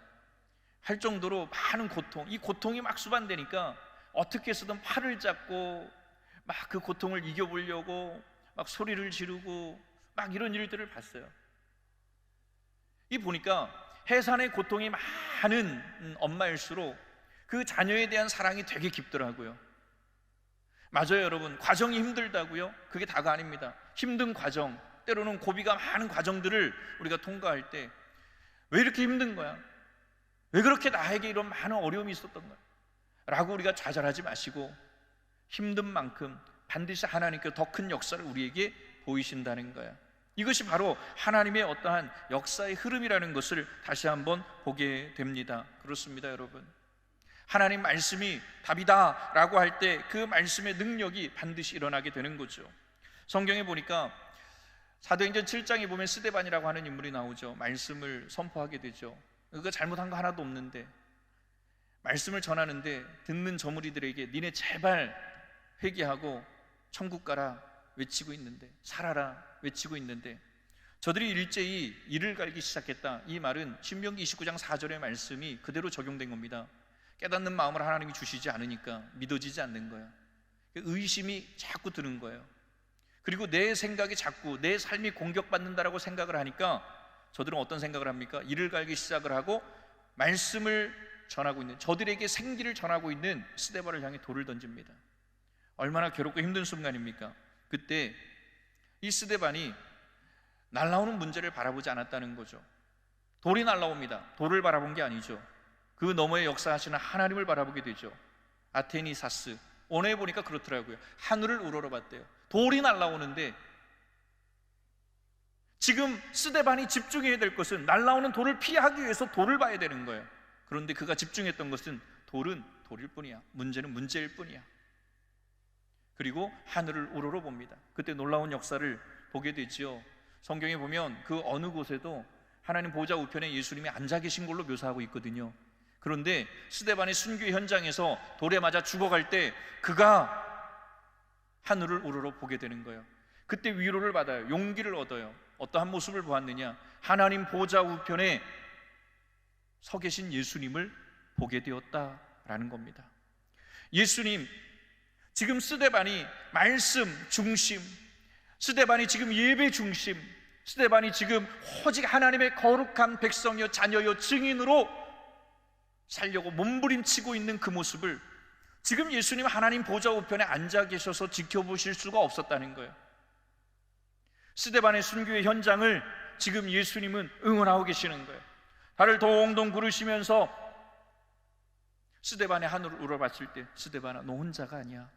할 정도로 많은 고통, 이 고통이 막 수반되니까 어떻게 해서든 팔을 잡고 막 그 고통을 이겨보려고 막 소리를 지르고 막 이런 일들을 봤어요. 이 보니까 해산의 고통이 많은 엄마일수록 그 자녀에 대한 사랑이 되게 깊더라고요. 맞아요, 여러분. 과정이 힘들다고요? 그게 다가 아닙니다. 힘든 과정, 때로는 고비가 많은 과정들을 우리가 통과할 때 왜 이렇게 힘든 거야? 왜 그렇게 나에게 이런 많은 어려움이 있었던 거야? 라고 우리가 좌절하지 마시고 힘든 만큼 반드시 하나님께서 더 큰 역사를 우리에게 보이신다는 거야. 이것이 바로 하나님의 어떠한 역사의 흐름이라는 것을 다시 한번 보게 됩니다. 그렇습니다, 여러분. 하나님 말씀이 답이다 라고 할 때 그 말씀의 능력이 반드시 일어나게 되는 거죠. 성경에 보니까 사도행전 7장에 보면 스데반이라고 하는 인물이 나오죠. 말씀을 선포하게 되죠. 그가 잘못한 거 하나도 없는데 말씀을 전하는데 듣는 저무리들에게 니네 제발 회개하고 천국 가라 외치고 있는데, 살아라 외치고 있는데 저들이 일제히 이를 갈기 시작했다. 이 말은 신명기 29장 4절의 말씀이 그대로 적용된 겁니다. 깨닫는 마음을 하나님이 주시지 않으니까 믿어지지 않는 거예요. 의심이 자꾸 드는 거예요. 그리고 내 생각이 자꾸 내 삶이 공격받는다라고 생각을 하니까 저들은 어떤 생각을 합니까? 이를 갈기 시작을 하고 말씀을 전하고 있는, 저들에게 생기를 전하고 있는 스데반을 향해 돌을 던집니다. 얼마나 괴롭고 힘든 순간입니까? 그때 이 스데반이 날아오는 문제를 바라보지 않았다는 거죠. 돌이 날아옵니다. 돌을 바라본 게 아니죠. 그 너머에 역사하시는 하나님을 바라보게 되죠. 아테니사스, 오늘 보니까 그렇더라고요. 하늘을 우러러봤대요. 돌이 날아오는데 지금 스데반이 집중해야 될 것은 날아오는 돌을 피하기 위해서 돌을 봐야 되는 거예요. 그런데 그가 집중했던 것은 돌은 돌일 뿐이야, 문제는 문제일 뿐이야. 그리고 하늘을 우러러봅니다. 그때 놀라운 역사를 보게 되지요. 성경에 보면 그 어느 곳에도 하나님 보좌 우편에 예수님이 앉아 계신 걸로 묘사하고 있거든요. 그런데 스데반의 순교 현장에서 돌에 맞아 죽어갈 때 그가 하늘을 우러러 보게 되는 거예요. 그때 위로를 받아요. 용기를 얻어요. 어떠한 모습을 보았느냐? 하나님 보좌 우편에 서 계신 예수님을 보게 되었다라는 겁니다. 예수님, 지금 스데반이 말씀 중심, 스데반이 지금 예배 중심, 스데반이 지금 오직 하나님의 거룩한 백성이요 자녀요 증인으로 살려고 몸부림치고 있는 그 모습을 지금 예수님 하나님 보좌 우편에 앉아 계셔서 지켜보실 수가 없었다는 거예요. 스데반의 순교의 현장을 지금 예수님은 응원하고 계시는 거예요. 발을 동동 구르시면서 스데반의 하늘을 우러봤을 때, 스데반아, 너 혼자가 아니야.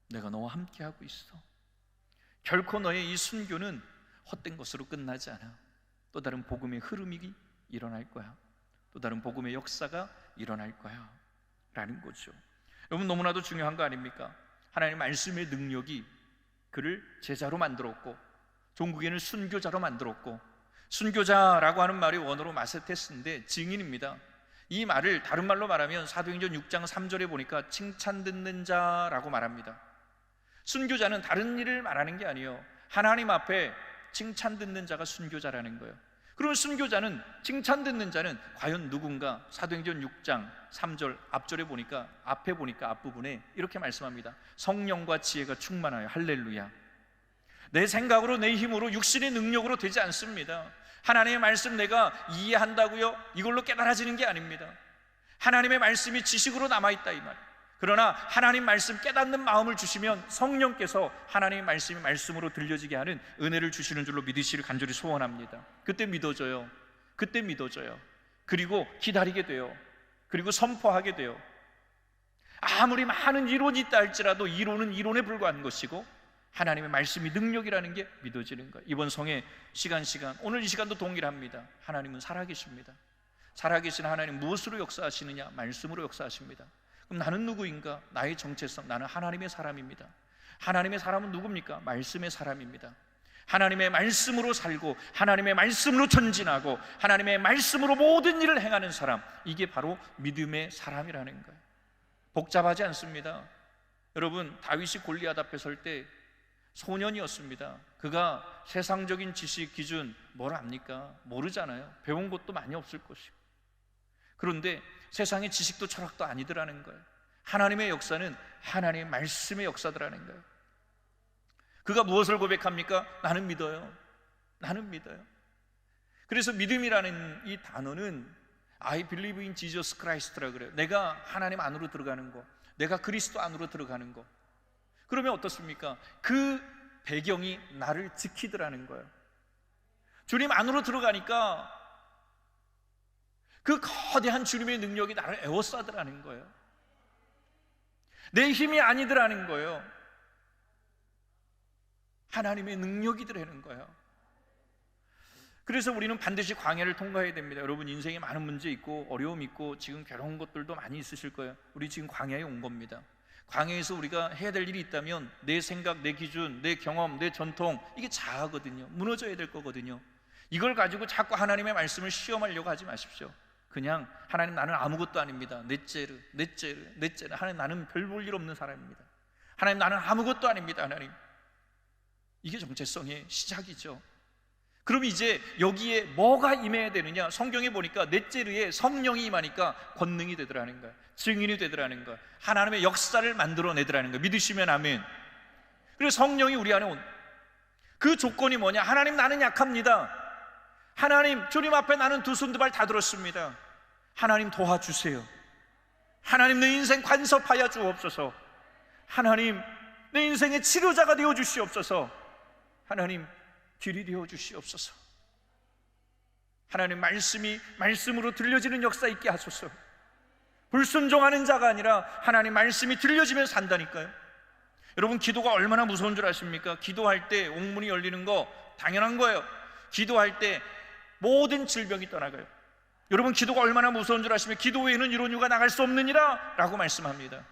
내가 너와 함께하고 있어. 결코 너의 이 순교는 헛된 것으로 끝나지 않아. 또 다른 복음의 흐름이 일어날 거야. 또 다른 복음의 역사가 일어날 거야 라는 거죠. 여러분, 너무나도 중요한 거 아닙니까? 하나님 말씀의 능력이 그를 제자로 만들었고, 종국에는 순교자로 만들었고, 순교자라고 하는 말이 원어로 마세테스인데 증인입니다. 이 말을 다른 말로 말하면 사도행전 6장 3절에 보니까 칭찬 듣는 자라고 말합니다. 순교자는 다른 일을 말하는 게 아니에요. 하나님 앞에 칭찬 듣는 자가 순교자라는 거예요. 그럼 순교자는, 칭찬 듣는 자는 과연 누군가? 사도행전 6장 3절 앞절에 보니까, 앞에 보니까 앞부분에 이렇게 말씀합니다. 성령과 지혜가 충만하여. 할렐루야. 내 생각으로 내 힘으로 육신의 능력으로 되지 않습니다. 하나님의 말씀 내가 이해한다고요? 이걸로 깨달아지는 게 아닙니다. 하나님의 말씀이 지식으로 남아있다 이 말이에요. 그러나 하나님 말씀 깨닫는 마음을 주시면 성령께서 하나님의 말씀이 말씀으로 들려지게 하는 은혜를 주시는 줄로 믿으시를 간절히 소원합니다. 그때 믿어져요. 그때 믿어져요. 그리고 기다리게 돼요. 그리고 선포하게 돼요. 아무리 많은 이론이 있다 할지라도 이론은 이론에 불과한 것이고 하나님의 말씀이 능력이라는 게 믿어지는 거예요. 이번 성의 시간 오늘 이 시간도 동일합니다. 하나님은 살아계십니다. 살아계신 하나님 무엇으로 역사하시느냐? 말씀으로 역사하십니다. 그럼 나는 누구인가? 나의 정체성, 나는 하나님의 사람입니다. 하나님의 사람은 누굽니까? 말씀의 사람입니다. 하나님의 말씀으로 살고 하나님의 말씀으로 전진하고 하나님의 말씀으로 모든 일을 행하는 사람, 이게 바로 믿음의 사람이라는 거예요. 복잡하지 않습니다. 여러분, 다윗이 골리앗 앞에 설 때 소년이었습니다. 그가 세상적인 지식 기준 뭘 압니까? 모르잖아요. 배운 것도 많이 없을 것이고. 그런데 세상의 지식도 철학도 아니더라는 거예요. 하나님의 역사는 하나님의 말씀의 역사더라는 거예요. 그가 무엇을 고백합니까? 나는 믿어요. 나는 믿어요. 그래서 믿음이라는 이 단어는 I believe in Jesus Christ라고 그래요. 내가 하나님 안으로 들어가는 거, 내가 그리스도 안으로 들어가는 거. 그러면 어떻습니까? 그 배경이 나를 지키더라는 거예요. 주님 안으로 들어가니까 그 거대한 주님의 능력이 나를 에워싸더라는 거예요. 내 힘이 아니더라는 거예요. 하나님의 능력이더라는 거예요. 그래서 우리는 반드시 광야를 통과해야 됩니다. 여러분, 인생에 많은 문제 있고 어려움 있고 지금 괴로운 것들도 많이 있으실 거예요. 우리 지금 광야에 온 겁니다. 광야에서 우리가 해야 될 일이 있다면 내 생각, 내 기준, 내 경험, 내 전통, 이게 자아거든요. 무너져야 될 거거든요. 이걸 가지고 자꾸 하나님의 말씀을 시험하려고 하지 마십시오. 그냥 하나님, 나는 아무것도 아닙니다. 넷째르. 하나님, 나는 별 볼 일 없는 사람입니다. 하나님, 나는 아무것도 아닙니다. 하나님, 이게 정체성의 시작이죠. 그럼 이제 여기에 뭐가 임해야 되느냐? 성경에 보니까 넷째르에 성령이 임하니까 권능이 되더라는 거예요. 증인이 되더라는 거예요. 하나님의 역사를 만들어내더라는 거예요. 믿으시면 아멘. 그래서 성령이 우리 안에 온 그 조건이 뭐냐? 하나님, 나는 약합니다. 하나님, 주님 앞에 나는 두 손 두 발 다 들었습니다. 하나님, 도와주세요. 하나님, 내 인생 간섭하여 주옵소서. 하나님, 내 인생의 치료자가 되어 주시옵소서. 하나님, 길이 되어 주시옵소서. 하나님, 말씀이 말씀으로 들려지는 역사 있게 하소서. 불순종하는 자가 아니라 하나님 말씀이 들려지면 산다니까요. 여러분, 기도가 얼마나 무서운 줄 아십니까? 기도할 때 옥문이 열리는 거 당연한 거예요. 기도할 때 모든 질병이 떠나가요. 여러분, 기도가 얼마나 무서운 줄 아십니까? 기도 외에는 이런 이유가 나갈 수 없느니라 라고 말씀합니다.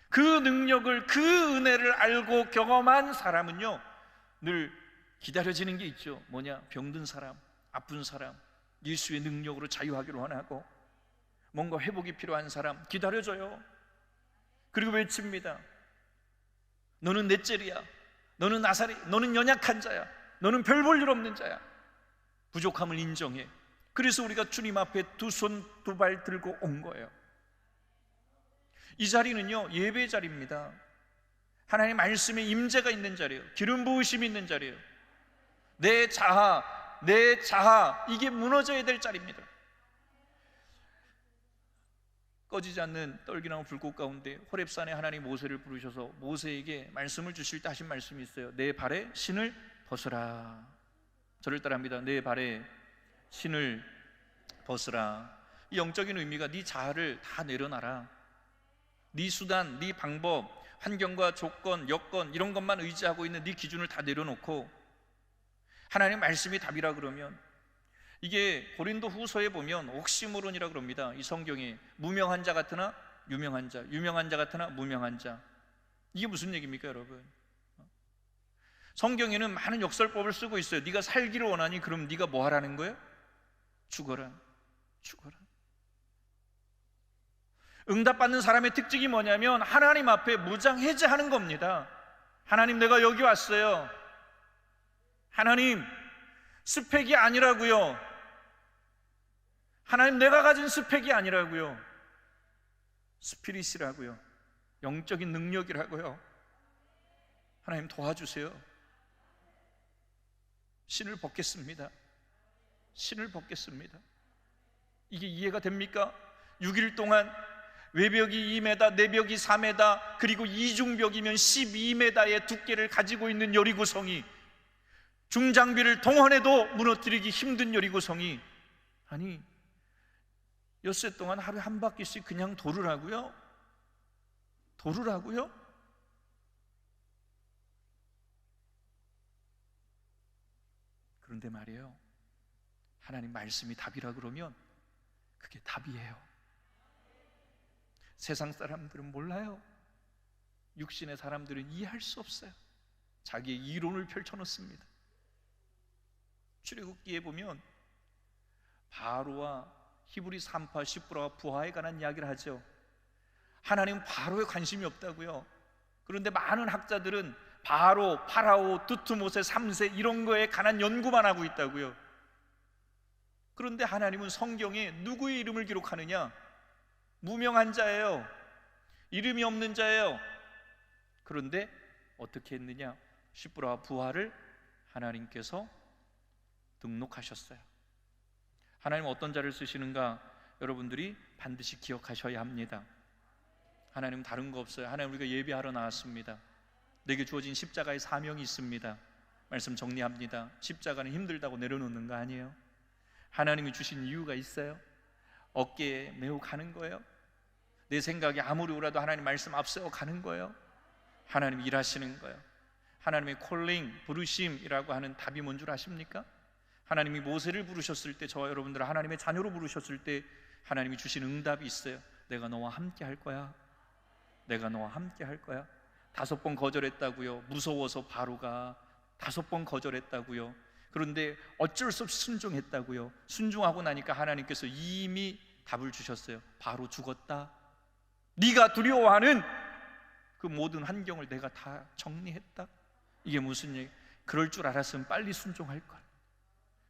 그 능력을, 그 은혜를 알고 경험한 사람은요, 늘 기다려지는 게 있죠. 뭐냐? 병든 사람, 아픈 사람, 예수의 능력으로 자유하기를 원하고, 뭔가 회복이 필요한 사람 기다려줘요. 그리고 외칩니다. 너는 내 젤이야. 너는 나사리. 너는 연약한 자야. 너는 별 볼 일 없는 자야. 부족함을 인정해. 그래서 우리가 주님 앞에 두 손 두 발 들고 온 거예요. 이 자리는요, 예배 자리입니다. 하나님 말씀의 임재가 있는 자리예요. 기름 부으심이 있는 자리예요. 내 자아, 이게 무너져야 될 자리입니다. 꺼지지 않는 떨기나무 불꽃 가운데 호렙산에 하나님 모세를 부르셔서 모세에게 말씀을 주실 때 하신 말씀이 있어요. 내 발에 신을 벗으라. 저를 따라합니다. 내 발에 신을 벗으라. 이 영적인 의미가 네 자아를 다 내려놔라. 네 수단, 네 방법, 환경과 조건, 여건 이런 것만 의지하고 있는 네 기준을 다 내려놓고 하나님 말씀이 답이라 그러면, 이게 고린도 후서에 보면 옥시모론이라 그럽니다. 이 성경에 무명한 자 같으나 유명한 자, 유명한 자 같으나 무명한 자. 이게 무슨 얘기입니까, 여러분? 성경에는 많은 역설법을 쓰고 있어요. 네가 살기를 원하니 그럼 네가 뭐 하라는 거예요? 죽어라. 죽어라. 응답받는 사람의 특징이 뭐냐면 하나님 앞에 무장해제하는 겁니다. 하나님, 내가 여기 왔어요. 하나님, 스펙이 아니라고요. 하나님, 내가 가진 스펙이 아니라고요. 스피릿이라고요. 영적인 능력이라고요. 하나님 도와주세요. 신을 벗겠습니다. 신을 벗겠습니다. 이게 이해가 됩니까? 6일 동안 외벽이 2m, 내벽이 4m, 그리고 이중벽이면 12m의 두께를 가지고 있는 여리고성이, 중장비를 동원해도 무너뜨리기 힘든 여리고성이, 아니 엿새 동안 하루에 한 바퀴씩 그냥 돌으라고요? 돌으라고요? 그런데 말이에요, 하나님 말씀이 답이라 그러면 그게 답이에요. 세상 사람들은 몰라요. 육신의 사람들은 이해할 수 없어요. 자기의 이론을 펼쳐놓습니다. 출애굽기에 보면 바로와 히브리 3파 시브라와 부하에 관한 이야기를 하죠. 하나님은 바로에 관심이 없다고요. 그런데 많은 학자들은 바로, 파라오, 두트모세 3세 이런 거에 관한 연구만 하고 있다고요. 그런데 하나님은 성경에 누구의 이름을 기록하느냐? 무명한 자예요. 이름이 없는 자예요. 그런데 어떻게 했느냐? 시브라와 부하를 하나님께서 등록하셨어요. 하나님은 어떤 자를 쓰시는가? 여러분들이 반드시 기억하셔야 합니다. 하나님은 다른 거 없어요. 하나님, 우리가 예배하러 나왔습니다. 내게 주어진 십자가의 사명이 있습니다. 말씀 정리합니다. 십자가는 힘들다고 내려놓는 거 아니에요. 하나님이 주신 이유가 있어요. 어깨에 메고 가는 거예요. 내 생각이 아무리 오라도 하나님 말씀 앞세워 가는 거예요. 하나님이 일하시는 거예요. 하나님의 콜링, 부르심이라고 하는 답이 뭔 줄 아십니까? 하나님이 모세를 부르셨을 때, 저와 여러분들을 하나님의 자녀로 부르셨을 때 하나님이 주신 응답이 있어요. 내가 너와 함께 할 거야. 내가 너와 함께 할 거야. 5번 거절했다고요. 무서워서 바로가 5번 거절했다고요. 그런데 어쩔 수 없이 순종했다고요. 순종하고 나니까 하나님께서 이미 답을 주셨어요. 바로 죽었다. 네가 두려워하는 그 모든 환경을 내가 다 정리했다. 이게 무슨 얘기? 그럴 줄 알았으면 빨리 순종할 걸.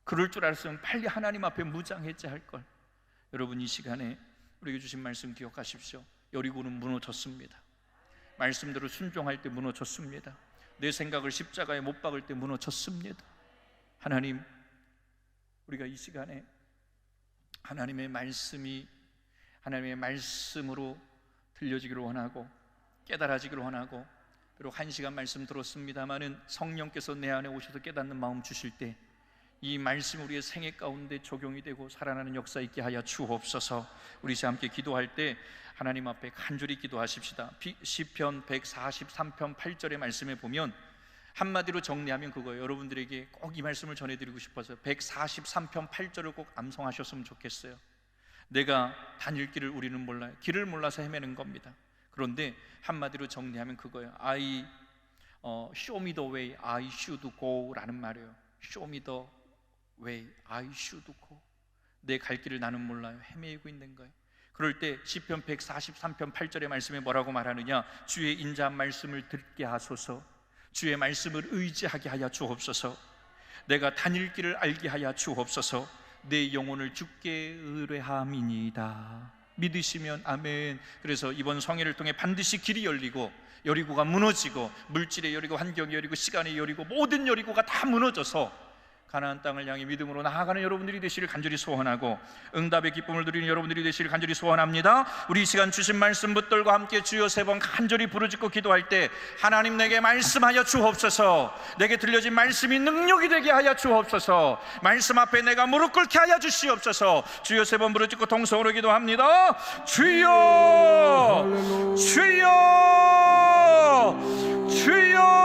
그럴 줄 알았으면 빨리 하나님 앞에 무장해제할 걸. 여러분, 이 시간에 우리에게 주신 말씀 기억하십시오. 여리고는 무너졌습니다. 말씀대로 순종할 때 무너졌습니다. 내 생각을 십자가에 못 박을 때 무너졌습니다. 하나님, 우리가 이 시간에 하나님의 말씀이 하나님의 말씀으로 들려지기를 원하고 깨달아지기를 원하고, 그리고 1시간 말씀 들었습니다마는 성령께서 내 안에 오셔서 깨닫는 마음 주실 때 이 말씀이 우리의 생애 가운데 적용이 되고 살아나는 역사 있게 하여 주옵소서. 우리 함께 기도할 때 하나님 앞에 간절히 기도하십시다. 시편 143편 8절의 말씀에 보면 한마디로 정리하면 그거예요. 여러분들에게 꼭 이 말씀을 전해드리고 싶어서 143편 8절을 꼭 암송하셨으면 좋겠어요. 내가 다닐 길을 우리는 몰라요. 길을 몰라서 헤매는 겁니다. 그런데 한마디로 정리하면 그거예요. show me the way I should go 라는 말이에요. show me the way I should go. 내 갈 길을 나는 몰라요. 헤매고 있는 거예요. 그럴 때 시편 143편 8절의 말씀에 뭐라고 말하느냐? 주의 인자한 말씀을 듣게 하소서. 주의 말씀을 의지하게 하여 주옵소서. 내가 다닐 길을 알게 하여 주옵소서. 내 영혼을 주께 의뢰함이니이다. 믿으시면 아멘. 그래서 이번 성회를 통해 반드시 길이 열리고 여리고가 무너지고 물질의 여리고, 환경의 여리고, 시간의 여리고, 모든 여리고가 다 무너져서 가나안 땅을 향해 믿음으로 나아가는 여러분들이 되시를 간절히 소원하고, 응답의 기쁨을 누리는 여러분들이 되시를 간절히 소원합니다. 우리 이 시간 주신 말씀 붙들고 함께 주여 세 번 간절히 부르짖고 기도할 때 하나님 내게 말씀하여 주옵소서. 내게 들려진 말씀이 능력이 되게 하여 주옵소서. 말씀 앞에 내가 무릎 꿇게 하여 주시옵소서. 주여 세 번 부르짖고 동성으로 기도합니다. 주여, 주여, 주여.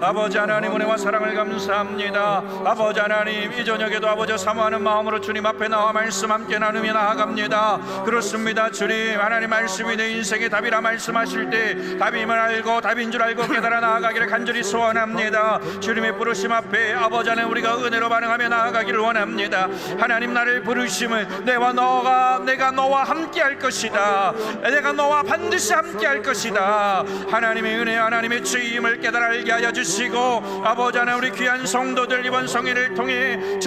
아버지 하나님, 은혜와 사랑을 감사합니다. 아버지 하나님, 이 저녁에도 아버지 사모하는 마음으로 주님 앞에 나와 말씀 함께 나누며 나아갑니다. 그렇습니다. 주님, 하나님 말씀이 내 인생의 답이라 말씀하실 때 답임을 알고 답인 줄 알고 깨달아 나아가기를 간절히 소원합니다. 주님의 부르심 앞에 아버지 하나님, 우리가 은혜로 반응하며 나아가기를 원합니다. 하나님, 나를 부르심은 내가 너와 함께 할 것이다. 내가 너와 반드시 함께 할 것이다. 하나님의 은혜, 하나님의 주임을 깨달아 알게 하여 주시고, 아버지 하나님, 우리 귀한 성도들 이번 성회를 통해 주님